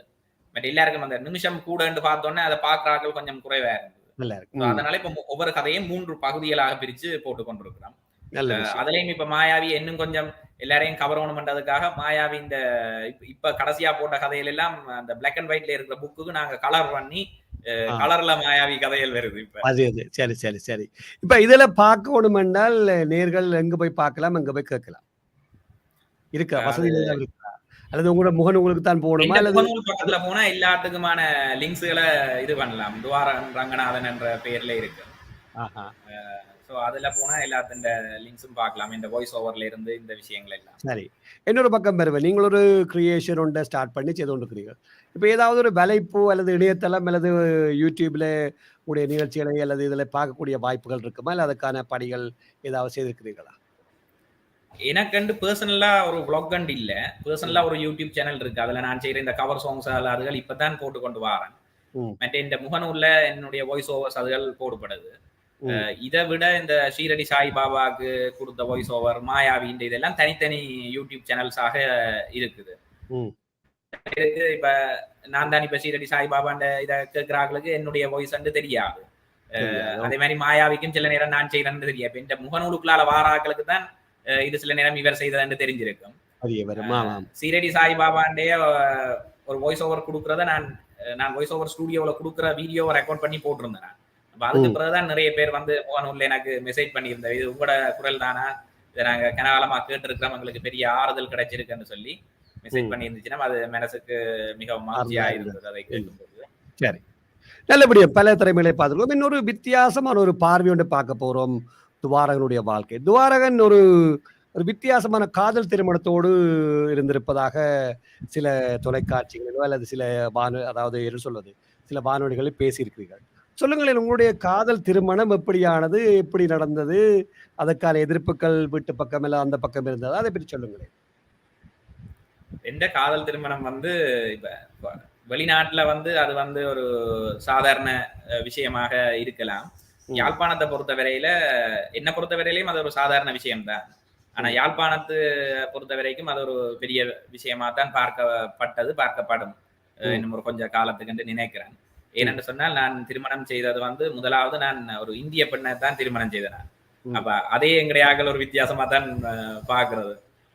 பட் எல்லாருக்கும் அந்த நிமிஷம் கூடன்னு பார்த்தோனே அத பார்க்குற ஆட்கள் கொஞ்சம் குறைவா இருந்தது. நல்லா இருக்கு. ஸோ ம். அதனால இப்ப ஒவ்வொரு கதையும் 3 பகுதிகளாக பிரிச்சு போட்டுக் கொண்டிருக்கிறோம். நல்ல விஷயம். அதுலயும் இப்ப மாயாவி இன்னும் கொஞ்சம் எல்லாரையும் கவரணும்ன்றதுக்காக மாயாவி இந்த இப்ப கடைசியா போட்ட கதைகள் எல்லாம் அந்த பிளாக் அண்ட் ஒயிட்ல இருக்கிற புக்குக்கு நாங்க கலர் பண்ணி ஆ. கலர்ல மாயாவி கதைகள் வருது இப்ப. அது. சரி, சரி, சரி. இப்ப இதுல பார்க்கணும் என்றால் நேர்கள் எங்க போய் பார்க்கலாம்? எங்க போய் கேட்கலாம்? இருக்கா? அது வசதிகள் எல்லாம் இருக்கா? அல்லது உங்களோட முகநூல் உங்களுக்கு தான் போகணுமா? எந்த அல்லது முகநூல் பக்கத்துல போனா எல்லாத்துக்குமான லிங்க்ஸ்கள இது பண்ணலாம். துவாரன் ரங்கநாதன் என்ற பெயர்ல இருக்கு. ஆஹா. சோ அதுல போனா எல்லாத்தின் லிங்க்ஸும் பார்க்கலாம். இந்த வாய்ஸ் ஓவர்ல இருந்து இந்த விஷயங்கள் எல்லாம். சரி. இன்னொரு பக்கம் வருவேன். நீங்கள் ஒரு கிரியேஷன் ஒன்றை ஸ்டார்ட் பண்ணி செய்து கொண்டிருக்கிறீர்கள். இப்ப ஏதாவது ஒரு வலைப்பு அல்லது இணையதளம் அல்லது YouTubeல உடைய நிகழ்ச்சிகளை அல்லது இதில பார்க்கக்கூடிய வாய்ப்புகள் இருக்குமா? இல்ல அதுக்கான பணிகள் ஏதாவது செய்திருக்கிறீர்களா? எனக்கண்டு பெர்சனலா ஒரு வ்ளாக் அண்ட் இல்ல. ம். பெர்சனலா ஒரு யூடியூப் சேனல் இருக்கு. அதுல நான் செய்ற இந்த கவர் சாங்ஸ் அதுகள் இப்பதான் போட்டு கொண்டு வாரேன். ம். மற்ற இந்த முகநூல்ல என்னுடைய வாய்ஸ் ஓவர்ஸ் அதுகள் போடப்படுது. ம். இத விட இந்த ஷீரடி சாய்பாபாக்கு குடுத்த வாய்ஸ் ஓவர், மாயாவின்ற இதெல்லாம் தனித்தனி யூடியூப் சேனல்ஸாக இருக்குது. ம். இப்ப நான் தான் இப்ப ஷீரடி சாய்பாபான்ற இத கேட்கிற என்னுடைய வாய்ஸ் வந்து தெரியாது. தெரியாது. அதே மாரி மாயாவிக்கும் சில நேரம் நான் செய்றேன்னு தெரியாது. இப்ப இந்த முகநூலுக்குள்ளால வார ஆட்களுக்கு தான் இது சில நேரம் இவர் செய்ததுன்னு தெரிஞ்சிருக்கும். தெரிய வரும். ஆமாம். சீரடி சாய்பாபாண்டே ஒரு வாய்ஸ் ஓவர் குடுக்குறத நான் வாய்ஸ் ஓவர் ஸ்டுடியோல குடுக்குற வீடியோவை ரெக்கார்ட் பண்ணி போட்டிருந்தேன் நான். அப்ப அதுக்கு ம். பிறகுதான் நிறைய பேர் வந்து முகநூல்ல எனக்கு மெசேஜ் பண்ணியிருந்தேன். இது உங்களோட குரல் தானா? இத நாங்க கனகாலமா கேட்டிருக்கிறோம். எங்களுக்கு பெரிய ஆறுதல் கிடைச்சிருக்குன்னு சொல்லி மெசேஜ் ம். பண்ணியிருந்துச்சுன்னா, அது மனசுக்கு மிகவும் அருமையா மகிழ்ச்சியா இருந்தது. இருந்தது அதை ம். கேட்கும்போது. சரி. நல்லபடியா பல திறமைகளை பார்த்துருக்கோம். இன்னொரு வித்தியாசமான ஒரு பார்வையோடு பார்க்க போறோம். துவாரகனுடைய வாழ்க்கை. துவாரகன் ஒரு ஒரு வித்தியாசமான காதல் திருமணத்தோடு இருந்திருப்பதாக சில தொலைக்காட்சிகளிலோ அல்லது சில அதாவது என்ன சொல்வது? சில வானொலிகளில் பேசியிருக்கிறீர்கள். சொல்லுங்களேன் உங்களுடைய காதல் திருமணம் எப்படியானது? எப்படி நடந்தது? அதற்கான எதிர்ப்புகள் வீட்டு பக்கம் இல்ல அந்த பக்கம் இருந்ததா? அத பற்றி சொல்லுங்களேன். எந்த காதல் திருமணம் வந்து இப்ப வெளிநாட்டுல வந்து அது வந்து ஒரு சாதாரண விஷயமாக இருக்கலாம். ம். யாழ்ப்பாணத்தை பொறுத்தவரையில என்ன பொறுத்தவரையிலயும் அது ஒரு சாதாரண விஷயம்தான். ஆனா ம். யாழ்ப்பாணத்து பொறுத்த வரைக்கும் அது ஒரு பெரிய விஷயமா தான் பார்க்கப்படும். ம். இன்னும் ஒரு கொஞ்ச காலத்துக்கு என்று நினைக்கிறேன். ம். ஏனென்று சொன்னால் நான் திருமணம் செய்தது வந்து முதலாவது நான் ஒரு இந்திய பெண்ணை தான் திருமணம் செய்தேன் நான். ம். அப்ப அதே எங்கடையாக்கள் ஒரு வித்தியாசமா தான் பார்க்கிறது.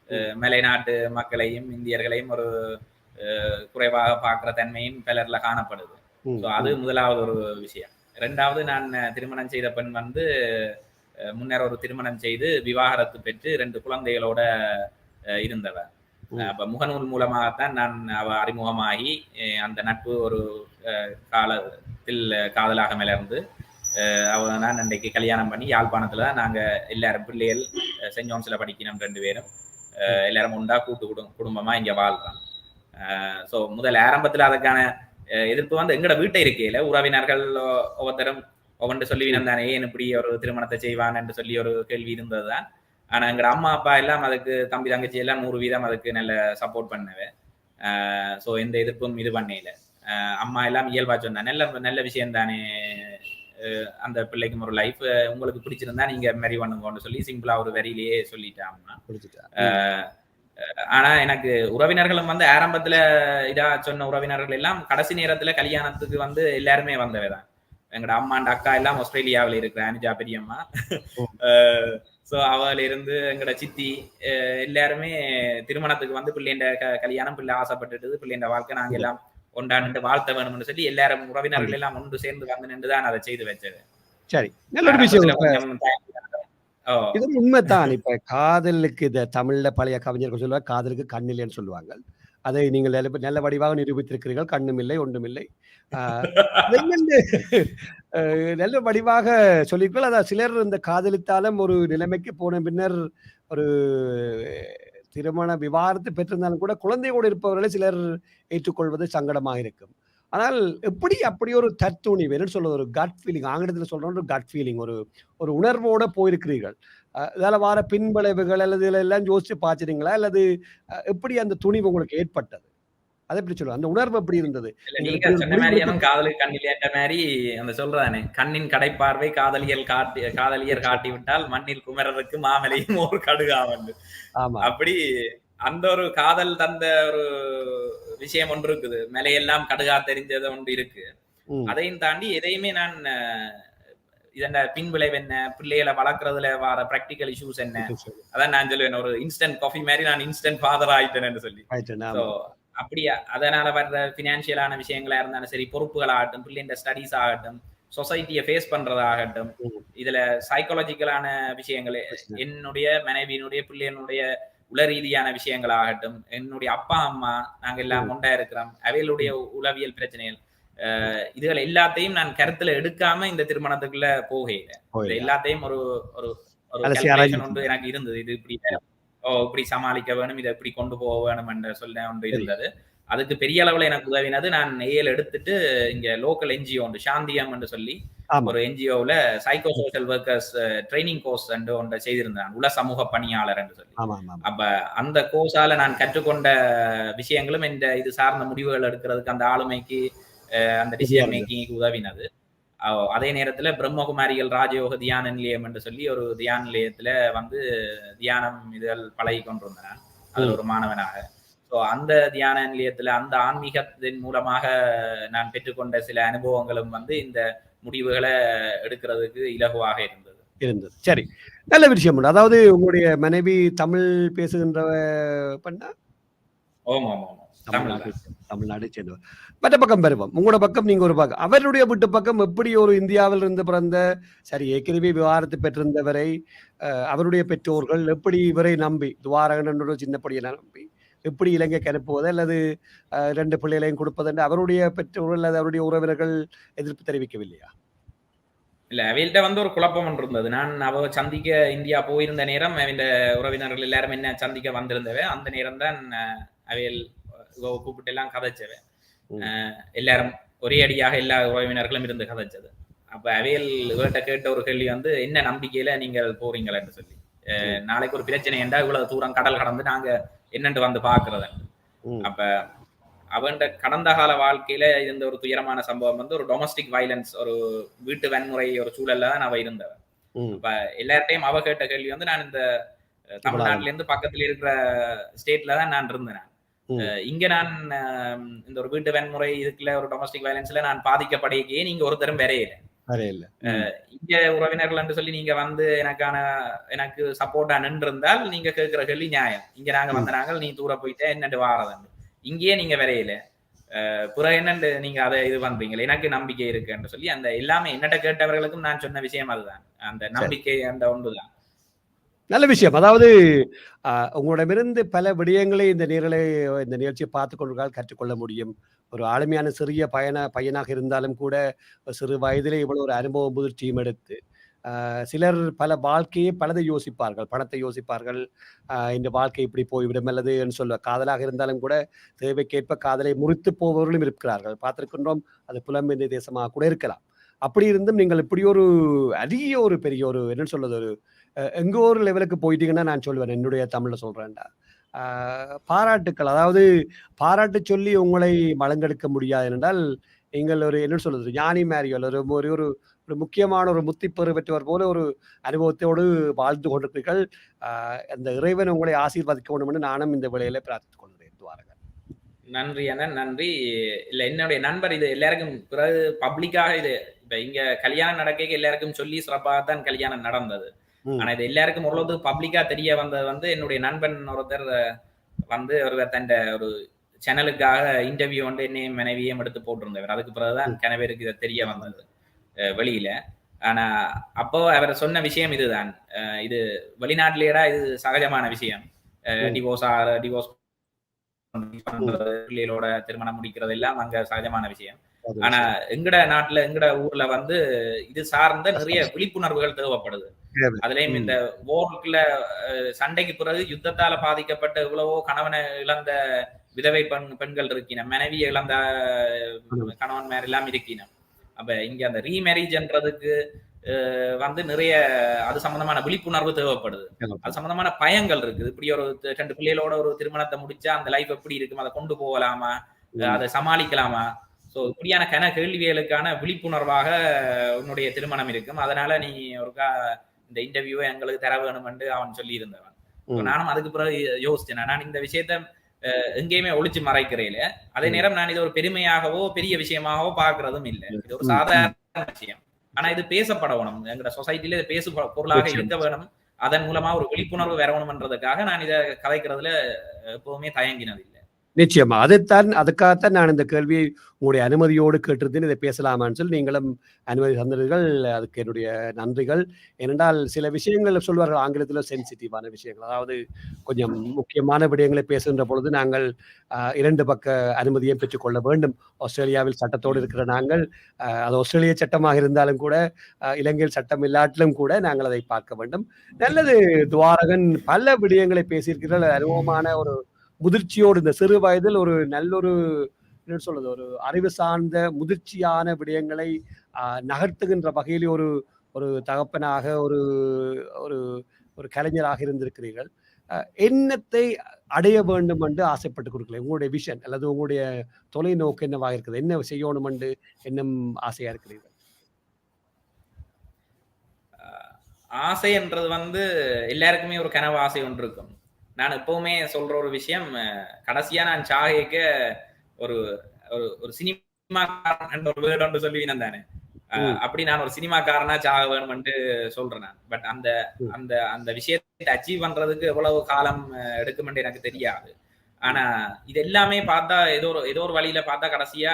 ம். மலைநாட்டு மக்களையும் இந்தியர்களையும் ஒரு குறைவாக பார்க்கிற தன்மையும் பலர்ல காணப்படுது. ம். ஸோ அது ம். முதலாவது ஒரு விஷயம். 2வது நான் திருமணம் செய்த பெண் வந்து முன்னர் ஒரு திருமணம் செய்து விவாகரத்து பெற்று 2 குழந்தைகளோட இருந்தவ. ம். அப்ப முகநூல் மூலமாகத்தான் நான் அவ அறிமுகமாகி அந்த நட்பு ஒரு காலத்தில் காதலாக மலர்ந்து அவ நான் அன்றைக்கு கல்யாணம் பண்ணி யாழ்ப்பாணத்துல தான் நாங்க எல்லாரும் பிள்ளைகள் சென்ட் ஜோன்ஸ்ல படிக்கணும் 2 பேரும். ம். எல்லாரும் உண்டா கூட்டு குடும்பமா இங்க வாழ்றோம். ஸோ முதல் ஆரம்பத்துல அதுக்கான எதிர்ப்பு வந்து எங்கட வீட்டை இருக்கையில உறவினர்கள் ஒவ்வொருத்தரும் ஒவ்வொன்று சொல்லிவினம் தானே ஏன் இப்படி ஒரு திருமணத்தை செய்வான் என்று சொல்லி ஒரு கேள்வி இருந்ததுதான். ஆனா எங்கட அம்மா அப்பா எல்லாம் அதுக்கு தம்பி தங்கச்சி எல்லாம் 100% அதுக்கு நல்ல சப்போர்ட் பண்ணவே. ஸோ எந்த எதிர்ப்பும் இது பண்ணல. அம்மா எல்லாம் இயல்பா சொன்னா நல்ல நல்ல விஷயம் தானே, அந்த பிள்ளைக்கும் ஒரு லைஃப் உங்களுக்கு பிடிச்சிருந்தா நீங்க மேரி பண்ணுங்கன்னு சொல்லி சிம்பிளா ஒரு வரியிலேயே சொல்லிட்டேன் அம்மா. புரிஞ்சுட்டா. ஆனா எனக்கு உறவினர்களும் வந்து ஆரம்பத்துல இதா சொன்ன உறவினர்கள் எல்லாம் கடைசி நேரத்துல கல்யாணத்துக்கு வந்து எல்லாருமே வந்தவைதான். எங்கட அம்மா அக்கா எல்லாம் ஆஸ்திரேலியாவில் இருக்கிற அனுஜா பெரியம்மா. ம். சோ அவள் இருந்து எங்கட சித்தி எல்லாருமே திருமணத்துக்கு வந்து பிள்ளைண்ட கல்யாணம் பிள்ளை ஆசைப்பட்டுட்டு பிள்ளைண்ட வாழ்க்கை நாங்க எல்லாம் கொண்டாண்டு வாழ்த்த வேணும்னு சொல்லி எல்லாரும் உறவினர்கள் எல்லாம் ஒன்று சேர்ந்து வந்து நின்றுதான் அதை செய்து வச்சது. சரி. நல்ல ஒரு விஷயம். ஆரம்பத்துல கொஞ்சம் ஓ இது உண்மைதான். இப்ப காதலுக்கு தமிழ்ல பழைய கவிஞர்கள் சொல்லுவாங்க, காதலுக்கு கண் இல்லைன்னு சொல்லுவாங்க. அதை நீங்கள் நல்ல வடிவாக நிரூபித்திருக்கிறீர்கள். கண்ணும் இல்லை, ஒன்றும் இல்லை. ஆ அது என்னன்னு நல்ல வடிவாக சொல்லியிருக்கிறீர்கள். அதான் சிலர் இந்த காதலித்தாலும் ஒரு நிலைமைக்கு போன பின்னர் ஒரு திருமண விவாகரத்து பெற்றிருந்தாலும் கூட குழந்தையோடு இருப்பவர்களை சிலர் ஏற்றுக்கொள்வது சங்கடமாக இருக்கும். ஆனால் எப்படி அப்படி ஒரு தற்துணிவு என்னன்னு சொல்றது ஒரு கட் ஃபீலிங் ஆங்கிலத்துல சொல்றோம் ஒரு கட் ஃபீலிங் ஒரு ஒரு உணர்வோட போயிருக்கிறீர்கள். இதால வார பின்விளைவுகள் அல்லது இதுல எல்லாம் யோசிச்சு பார்த்துட்டீங்களா? அல்லது எப்படி அந்த துணிவு உங்களுக்கு ஏற்பட்டது? அத எப்படி சொல்லுவ? அந்த உணர்வு எப்படி இருந்தது? இல்ல நீங்கள் நீங்க இப்படி ஒரு சொன்ன முடிவு மாரியே எடுக்க தான் காதலுக்கு கண்ணில் ஏற்ற மாரி அந்த சொல்றதானே, கண்ணின் கடைப்பார்வை காதலியர் நிச்சயமா. காட்டிவிட்டால் மண்ணில் குமரருக்கு மாமலையும் ஒரு கடுகாவண்டு. ஆமா. அப்படி அந்த ஒரு காதல் தந்த ஒரு விஷயம் ஒன்று இருக்குது. மலையெல்லாம் கடுகா தெரிஞ்சது ஒன்று இருக்கு. ம். அதையும் தாண்டி எதையுமே நான் இதன் பின்விளைவு என்ன? பிள்ளைகள வளர்க்கறதுல வர பிராக்டிகல் இஷ்யூஸ் என்ன? அதான் நான் சொல்லுவேன். ஒரு இன்ஸ்டன்ட் காஃபி மாரி நான் இன்ஸ்டன்ட் ஃபாதர் ஆயிட்டேன்னு சொல்லி. ஆயிட்டுன்னு. சோ ஆமா. அப்படியா அதனால வர்ற பினான்சியலான விஷயங்களா இருந்தாலும் சரி, பொறுப்புகளாகட்டும், பிள்ளைங்க ஸ்டடீஸ் ஆகட்டும், சொசைட்டிய ஃபேஸ் பண்றதாகட்டும், ம். இதுல சைக்காலஜிக்கலான விஷயங்கள், பிரச்சனை. என்னுடைய மனைவியினுடைய, பிள்ளையினுடைய உள ரீதியான விஷயங்களாகட்டும், என்னுடைய அப்பா, அம்மா நாங்க எல்லாம் ம். ஒன்றா இருக்கிறோம். அவைகளுடைய ம். உளவியல் பிரச்சனைகள். ம். இதுகள் எல்லாத்தையும் நான் கருத்துல எடுக்காம இந்த திருமணத்துக்குள்ள போகையில. இது போயில. எல்லாத்தையும் ஒரு ஒரு ஒரு அலசி கால்குலேஷன் ஒன்று ஆராய்ஞ்சிட்டீங்க. எனக்கு இருந்தது. இது இப்படி இப்படி சமாளிக்க வேணும், இத இப்படி கொண்டு போக வேணும் என்ற சொல்ல ஒன்று சரி. இருந்தது. அதுக்கு பெரிய அளவுல எனக்கு உதவினது, நான் ஏஎல் எடுத்துட்டு இங்க லோக்கல் என்ஜிஓ உண்டு. சாந்தியம் என்று சொல்லி ஆமா. ஒரு என்ஜிஓவுல சைக்கோ ம். சோஷியல் ஒர்க்கர்ஸ் ட்ரெய்னிங் கோர்ஸ் என்று ஒன்றை செய்திருந்தேன். உள சமூக பணியாளர் என்று சொல்லி. ஆமாமாமா. அப்ப அந்த கோர்ஸால நான் கற்றுக்கொண்ட விஷயங்களும் இந்த இது சார்ந்த முடிவுகள் எடுக்கிறதுக்கு அந்த ஆளுமைக்கு அந்த உதவியா டிசிஷன் இருந்தது. மேக்கிங்க்கு உதவினது. அதே நேரத்துல பிரம்மகுமாரிகள் ராஜயோக தியான நிலையம் என்று சொல்லி ஒரு தியான நிலையத்துல வந்து தியானம் இதுகள் பழகி கொண்டிருந்தேன் நான். அதுல ம். ஒரு மாணவனாக. ஸோ அந்த தியான நிலையத்துல அந்த ஆன்மீகத்தின் மூலமாக நான் பெற்றுக்கொண்ட சில அனுபவங்களும் வந்து இந்த முடிவுகளை எடுக்கிறதுக்கு இலகுவாக இருந்தது. இருந்தது. சரி. நல்ல விஷயம் உண்டு. அதாவது உங்களுடைய மனைவி தமிழ் பேசுகின்ற பெண்ணா? ஆமா, ஆமா, ஆமா. தமிழ் தமிழ்நாட்டை தான். தமிழ்நாட்டைச் சேர்ந்தவர். மற்ற பக்கம் வருவோம். உங்களோட பக்கம் நீங்க ஒரு பக்கம். அவருடைய வீட்டு பக்கம் எப்படி ஒரு இந்தியாவில் இருந்து பிறந்த சரி ஏற்கனவே விவாகரத்து பெற்றிருந்தவரை, அவருடைய பெற்றோர்கள் எப்படி இவரை நம்பி, துவாரகன் என்ற ஒரு சின்ன பையனை நம்பி, எப்படி இலங்கைக்கு அனுப்புவது அல்லது 2 பிள்ளைகளையும் கொடுப்பது என்று அவருடைய பெற்றோர்கள் அல்லது அவருடைய உறவினர்கள் எதிர்ப்பு தெரிவிக்கவில்லையா? இல்ல அவைகள்ட்ட வந்து ஒரு குழப்பம் ஒன்று இருந்தது. நான் அவ சந்திக்க இந்தியா போயிருந்த நேரம், அவைந்த உறவினர்கள் எல்லாரும் என்ன சந்திக்க வந்திருந்தவ. அந்த நேரம் தான் அவைகள் கூப்பிட்டு எல்லாம் கதைச்சவ. ம். எல்லாரும் ஒரே அடியாக எல்லா உறவினர்களும் இருந்து கதைச்சது. அப்ப அவைகள் இவர்ட்ட கேட்ட ஒரு கேள்வி வந்து, "என்ன நம்பிக்கையில நீங்கள் போறீங்கள்?" என்று சொல்லி. ம். நாளைக்கு ஒரு பிரச்சனை என்றா இவ்வளவு தூரம் கடல் கடந்து நாங்க என்னண்டு வந்து பார்க்கிறது. ம். அப்ப அவன்ட கடந்த கால வாழ்க்கையில இருந்த ஒரு துயரமான சம்பவம் வந்து ஒரு டொமஸ்டிக் வயலன்ஸ், ஒரு வீட்டு வன்முறை ஒரு சூழல்ல தான் அவ இருந்தவ. ம். அப்ப எல்லார்ட்டயும் அவ கேட்ட கேள்வி வந்து, நான் இந்த இவ்வளவுதான். தமிழ்நாட்டில இருந்து பக்கத்துல இருக்கிற ஸ்டேட்ல தான் நான் இருந்தேன். ம். இங்க நான் இந்த ஒரு வீட்டு வன்முறை இதுக்குள்ள ஒரு டொமஸ்டிக் வயலன்ஸ்ல நான் பாதிக்கப்படையே நீங்க ஒருத்தரும் வரையல. வரையில்ல. ம். இங்க உறவினர்கள் என்று சொல்லி நீங்க வந்து எனக்கு சப்போர்ட்டா நின்றிருந்தால் நீங்க கேட்கிற கேள்வி நியாயம். இங்க நாங்க ம். வந்த நாங்கள் நீ தூர போயிட்ட என்னண்டு வாரதண்டு. இங்கேயே நீங்க வரையல. பிறகு என்னண்டு நீங்க அதை இது பண்றீங்களே, எனக்கு நம்பிக்கை இருக்குன்னு சொல்லி அந்த எல்லாமே என்னட்ட கேட்டவர்களுக்கும் நான் சொன்ன விஷயம் அதுதான். அந்த சரி. நம்பிக்கை அந்த ஒன்றுதான். நல்ல விஷயம். அதாவது உங்களிடமிருந்து பல விடயங்களை இந்த நிகழ்ச்சியை பார்த்துக் கொண்டிருந்தால் கற்றுக்கொள்ள முடியும். ஒரு ஆளுமையான சிறிய பையனாக இருந்தாலும் கூட, சிறு வயதிலே இவ்வளவு ஒரு அனுபவம் முதிர்ச்சியும் எடுத்து, சிலர் வாழ்க்கையை பலதை யோசிப்பார்கள். பணத்தை யோசிப்பார்கள். இந்த வாழ்க்கை இப்படி போய்விடும் அல்லது என்று சொல்ல காதலாக இருந்தாலும் கூட தேவைக்கேற்ப காதலை முறித்துப் போபவர்களும் இருக்கிறார்கள். பார்த்திருக்கின்றோம். அது புலம்பெயர்ந்த தேசமாக கூட இருக்கலாம். அப்படி இருந்தும் நீங்கள் இப்படி ஒரு அரிய ஒரு பெரிய ஒரு என்னன்னு சொல்றது ஒரு எங்கோ ஒரு லெவலுக்கு போயிட்டீங்கன்னா நான் சொல்லுவேன். என்னுடைய தமிழ்ல சொல்றேன்டா. ஆ பாராட்டுக்கள். அதாவது பாராட்டு சொல்லி உங்களை மலங்கெடுக்க முடியாது என்றால், நீங்கள் ஒரு என்ன சொல்றது ஞானி மாரிகள் ஒரு ஒரு ஒரு ஒரு முக்கியமான ஒரு முத்திப்பெறு பெற்றவர் போல ஒரு அனுபவத்தோடு வாழ்ந்து கொண்டிருக்கிறீர்கள். ஆ அந்த இறைவன் உங்களை ஆசீர்வதிக்க வேண்டும் என்று நானும் இந்த வேளையிலே பிரார்த்தித்துக் கொள்கிறேன். துவாரக. நன்றி அண்ணன், நன்றி. இல்ல என்னுடைய நண்பர் இது எல்லாருக்கும் பிறகு பப்ளிக்காக இது இப்ப இங்க கல்யாணம் நடக்க எல்லாருக்கும் சொல்லி சிறப்பாகத்தான் கல்யாணம் நடந்தது. ம். ஆனா இது எல்லாருக்கும் ஓரளவு பப்ளிக்கா தெரிய வந்தது வந்து என்னுடைய நண்பன் ஒருத்தர் வந்து ஒருவர் தன் ஒரு சேனலுக்காக இன்டர்வியூ வந்து என்னையும் மனைவியும் எடுத்து போட்டிருந்தவர். அதுக்கு பிறகுதான் ம். கணவருக்கு இது தெரிய வந்தது வெளியில. ஆனா அப்போ அவர் சொன்ன விஷயம் இதுதான். இது வெளிநாட்டிலேடா இது சகஜமான விஷயம். ம். டிவோர்ஸ் ம். பண்றது, பிள்ளைகளோட திருமணம் முடிக்கிறது எல்லாம் அங்க சகஜமான விஷயம். அது ஆனா விஷயம். எங்கட நாட்டுல, எங்கட ஊர்ல வந்து இது சார்ந்த நிறைய கஷ்டம். விழிப்புணர்வுகள் தேவைப்படுது. தேவை. அதுலயும் ம். இந்த போர்க்குள்ள சண்டைக்கு பிறகு யுத்தத்தால பாதிக்கப்பட்ட எவ்வளவோ கணவனை இழந்த விதவை பெண்கள் இருக்கின. மனைவியை இழந்த ம். கணவன்மார் எல்லாம் இருக்கின. அப்ப இங்க அந்த ரீமேரேஜ்ன்றதுக்கு வந்து நிறைய அது சம்பந்தமான விழிப்புணர்வு தேவைப்படுது. அது சம்பந்தமான பயங்கள் இருக்குது. இப்படி ஒரு 2 பிள்ளைகளோட ஒரு திருமணத்தை முடிச்சா அந்த லைஃப் எப்படி இருக்கும்? அத கொண்டு போகலாமா? அத சமாளிக்கலாமா? சோ இப்படியான கேள்விகளுக்கான விழிப்புணர்வாக உன்னுடைய திருமணம் இருக்கும். அதனால நீ ஒருக்கா இந்த இன்டர்வியூவை எங்களுக்கு தர வேணும் என்று அவன் சொல்லியிருந்தவன். நானும் அதுக்கு பிறகு யோசிச்சேன். நான் இந்த விஷயத்த எங்கேயுமே ஒளிச்சு மறைக்கிறேன். அதே நேரம் நான் இது ஒரு பெருமையாகவோ பெரிய விஷயமாகவோ பார்க்கிறதும் இல்லை. இது ஒரு சாதாரண விஷயம். ஆனா இது பேசப்படணும். எங்கட சொசைட்டில இது பேசு பொருளாக இருக்க வேணும். அதன் மூலமா ஒரு விழிப்புணர்வு வரணும்ன்றதுக்காக நான் இதை கதைக்கிறதுல எப்பவுமே தயங்கினது இல்லை. நிச்சயமா. அதுக்காகத்தான் நான் இந்த கேள்வியை உங்களுடைய அனுமதியோடு கேட்டிருந்தேன். இதை பேசலாமான்னு சொல்லி நீங்களும் அனுமதி தந்தீர்கள். அதுக்கு என்னுடைய நன்றிகள். ஏனென்றால் சில விஷயங்கள் சொல்வார்கள் ஆங்கிலத்தில சென்சிட்டிவான விஷயங்கள். அதாவது கொஞ்சம் முக்கியமான விடயங்களை பேசுகின்ற பொழுது நாங்கள் 2 பக்க அனுமதியை பெற்றுக்கொள்ள வேண்டும். ஆஸ்திரேலியாவில் சட்டத்தோடு இருக்கிற நாங்கள் அது ஆஸ்திரேலிய சட்டமாக இருந்தாலும் கூட இலங்கையில் சட்டம் இல்லாட்டிலும் கூட நாங்கள் அதை பார்க்க வேண்டும். நல்லது துவாரகன், பல விடயங்களை பேசியிருக்கிறீர்கள். அனுபவமான ஒரு முதிர்ச்சியோடு இந்த சிறு வயதில் ஒரு நல்லொரு என்ன சொல்றது, ஒரு அறிவு சார்ந்த முதிர்ச்சியான விடயங்களை நகர்த்துகின்ற வகையில் ஒரு ஒரு தகப்பனாக ஒரு ஒரு ஒரு கலைஞராக இருந்திருக்கிறீர்கள். எண்ணத்தை அடைய வேண்டும் என்று ஆசைப்பட்டு கொடுக்கல. உங்களுடைய விஷன் அல்லது உங்களுடைய தொலைநோக்கு என்னவாக இருக்குது? என்ன செய்யணும் என்று எண்ணம் ஆசையா இருக்கிறீர்கள்? ஆசை என்றது வந்து எல்லாருக்குமே ஒரு கனவு ஆசை ஒன்று இருக்கும். நான் எப்பவுமே சொல்ற ஒரு விஷயம், கடைசியா நான் சாகைக்க ஒரு ஒரு சினிமாக்காரன் ஒரு வேர்டு ஒன்று சொல்லுவீங்க தானே, அப்படி நான் ஒரு சினிமாக்காரனா சாக வேணும்னு சொல்றேன் நான். பட் அந்த அந்த அந்த விஷயத்தை அச்சீவ் பண்றதுக்கு எவ்வளவு காலம் எடுக்கும் எனக்கு தெரியாது. ஆனா இது எல்லாமே பார்த்தா ஏதோ ஒரு வழியில பார்த்தா கடைசியா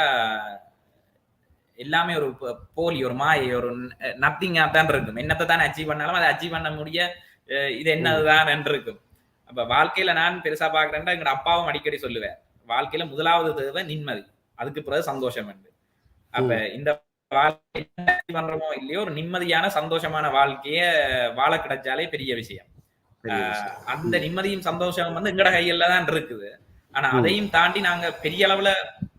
எல்லாமே ஒரு போலி, ஒரு மாயை, ஒரு நத்திங்கா தான் இருக்கும். என்னத்தை தான் அச்சீவ் பண்ணாலும் அதை அச்சீவ் பண்ண முடிய இது என்னதுதான் என்று இருக்கும். அப்ப வாழ்க்கையில நான் பெருசா பாக்குறேன்னா எங்க அப்பாவும் அடிக்கடி சொல்லுவேன், வாழ்க்கையில முதலாவது தேவை நிம்மதி, அதுக்கு பிறகு சந்தோஷம் என்று. அப்ப இந்த வாழ்க்கை பண்றோமோ இல்லையோ ஒரு நிம்மதியான சந்தோஷமான வாழ்க்கைய வாழ கிடைச்சாலே பெரிய விஷயம். அந்த நிம்மதியும் சந்தோஷம் வந்து எங்கட கையில தான் இருக்குது. ஆனா அதையும் தாண்டி நாங்க பெரிய அளவுல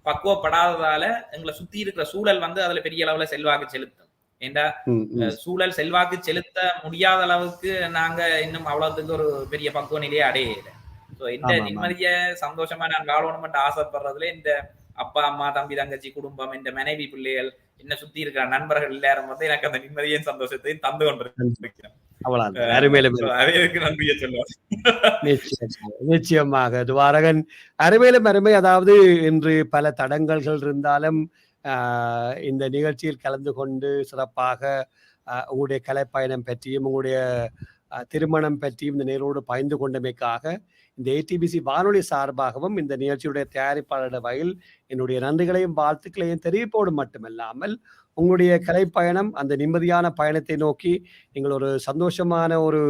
பக்குவப்படாததால எங்களை சுத்தி இருக்கிற சூழல் வந்து அதுல பெரிய அளவுல செல்வாக்கு செலுத்தும். ஏண்டா சூழல் செல்வாக்கு செலுத்த முடியாத அளவுக்கு நாங்க இன்னும் அவ்வளவுக்கு ஒரு பெரிய பக்குவ நிலையை அடையல. இந்த நிம்மதிய சந்தோஷமா நான் வாழணும்னு ஆசைப்படுறதுல இந்த அப்பா அம்மா தம்பி தங்கச்சி குடும்பம் இந்த மனைவி பிள்ளைகள் என்ன சுத்தி இருக்கிற நண்பர்கள் எல்லாரும் வந்து எனக்கு அந்த நிம்மதியும் சந்தோஷத்தையும் தந்து கொண்டிருக்கிறேன். நிச்சயமாக துவாரகன் அருமையிலும் அருமை. அதாவது இன்று பல தடங்கல்கள் இருந்தாலும் இந்த நிகழ்ச்சியில் கலந்து கொண்டு சிறப்பாக உங்களுடைய கலைப்பயணம் பற்றியும் உங்களுடைய திருமணம் பற்றியும் இந்த நேரோடு பகிர்ந்து கொண்டமைக்காக இந்த ஏடிபிசி வானொலி சார்பாகவும் இந்த நிகழ்ச்சியுடைய தயாரிப்பாளர் வகையில் என்னுடைய நன்றிகளையும் வாழ்த்துக்களையும் தெரிவிப்போடு மட்டுமல்லாமல் உங்களுடைய கலைப்பயணம் அந்த நிம்மதியான பயணத்தை நோக்கி நீங்கள் ஒரு சந்தோஷமான ஒரு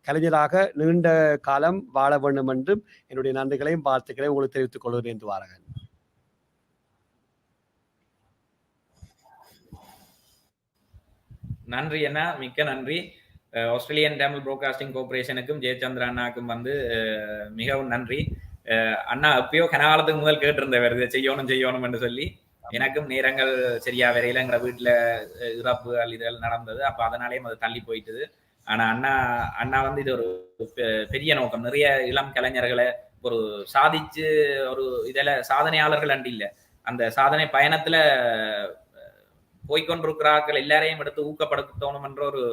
கலைஞராக நீண்ட காலம் வாழ வேண்டும் என்றும் என்னுடைய நன்றிகளையும் வாழ்த்துக்களையும் உங்களுக்கு தெரிவித்துக் கொள்கிறேன் துவாரகன். நன்றி அண்ணா, மிக்க நன்றி. ஆஸ்திரேலியன் தமிழ் புரோட்காஸ்டிங் கார்பரேஷனுக்கும் ஜெயச்சந்திர அண்ணாக்கும் வந்து மிகவும் நன்றி. அண்ணா எப்பயோ கனகாலத்துக்கு முதல் கேட்டிருந்தவர் இதை செய்யணும் என்று சொல்லி. எனக்கும் நேரங்கள் சரியா வரையில எங்க வீட்டுல இறப்புகள் இதெல்லாம் நடந்தது. அப்ப அதனாலேயும் அது தள்ளி போயிட்டுது. ஆனா அண்ணா வந்து இது ஒரு பெரிய நோக்கம், நிறைய இளம் கலைஞர்களை ஒரு சாதிச்சு ஒரு இதுல சாதனையாளர்கள் அண்டு இல்ல, அந்த சாதனை பயணத்துல போய்கொண்டிருக்கிறார்கள் எல்லாரையும் எடுத்து ஊக்கப்படுத்தணும் என்ற ஒரு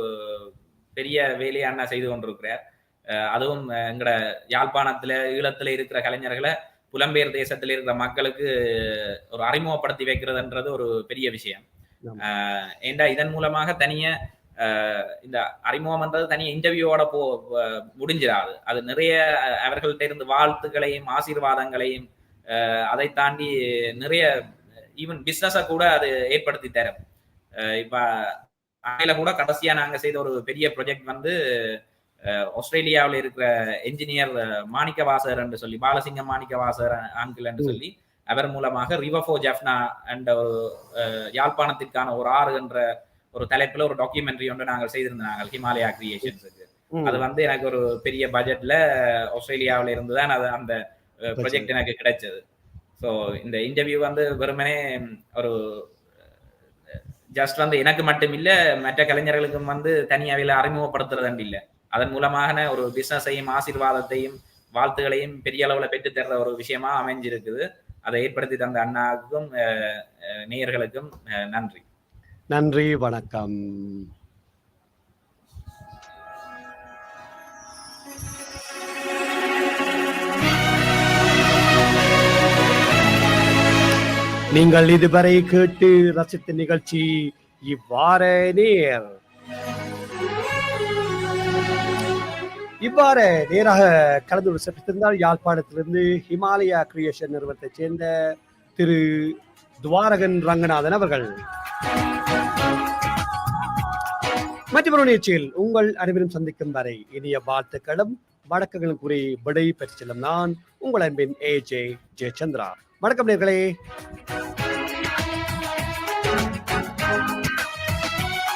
பெரிய வேலையை அண்ணா செய்து கொண்டிருக்கிறார். அதுவும் எங்கட யாழ்ப்பாணத்துல ஈழத்துல இருக்கிற கலைஞர்களை புலம்பெயர் தேசத்துல இருக்கிற மக்களுக்கு ஒரு அறிமுகப்படுத்தி வைக்கிறதுன்றது ஒரு பெரிய விஷயம். ஏண்டா இதன் மூலமாக தனிய இந்த அறிமுகம்ன்றது தனிய இன்டர்வியூவோட முடிஞ்சிடாது. அது நிறைய அவர்கள்ட்ட இருந்து வாழ்த்துக்களையும் ஆசீர்வாதங்களையும் அதை தாண்டி நிறைய ஈவன் பிசினஸ கூட அது ஏற்படுத்தி தரும். இப்ப அவையில கூட கடைசியா நாங்க செய்த ஒரு பெரிய ப்ராஜெக்ட் வந்து ஆஸ்திரேலியாவில் இருக்கிற என்ஜினியர் மாணிக்கவாசர் என்று சொல்லி, பாலசிங்கம் மாணிக்கவாசர் ஆங்கிள் என்று சொல்லி அவர் மூலமாக ரிவர் ஃபோர் ஜெஃப்னா என்ற ஒரு யாழ்ப்பாணத்திற்கான ஒரு ஆறு என்ற ஒரு தலைப்புல ஒரு டாக்குமெண்ட்ரி ஒன்று நாங்கள் செய்திருந்தாங்க ஹிமாலயா கிரியேஷன்ஸுக்கு. அது வந்து எனக்கு ஒரு பெரிய பட்ஜெட்ல ஆஸ்திரேலியாவில இருந்துதான் அது அந்த ப்ராஜெக்ட் எனக்கு கிடைச்சது. ஸோ இந்த இன்டர்வியூ வந்து வெறுமனே ஒரு ஜஸ்ட் வந்து எனக்கு மட்டும் இல்ல, மற்ற கலைஞர்களுக்கும் வந்து தனியாவில அறிமுகப்படுத்துறது இல்ல. அதன் மூலமான ஒரு பிசினஸையும், ஆசீர்வாதத்தையும், வாழ்த்துக்களையும் பெரிய அளவுல பெற்றுத் தர்ற ஒரு விஷயமா அமைஞ்சிருக்குது. அதை ஏற்படுத்தி தந்த அண்ணாவுக்கும், நேயர்களுக்கும் நன்றி. நன்றி, வணக்கம். நீங்கள் இதுவரை கேட்டு ரசித்த நிகழ்ச்சி இவ்வாறு நேர். இவ்வாறு நேராக கலந்து சிறப்பித்திருந்தால் யாழ்ப்பாணத்திலிருந்து ஹிமாலயா கிரியேஷன் நிறுவனத்தைச் சேர்ந்த திரு துவாரகன் ரங்கநாதன் அவர்கள். மற்றொரு நிகழ்ச்சியில் உங்கள் அனைவரும் சந்திக்கும் வரை இனிய வாழ்த்துக்களும் வணக்கங்களும் கூறி விடை பெற்று செல்லும் நான் உங்கள் அன்பின் AJ ஜெயச்சந்திரா. வணக்கம் நேர்களே.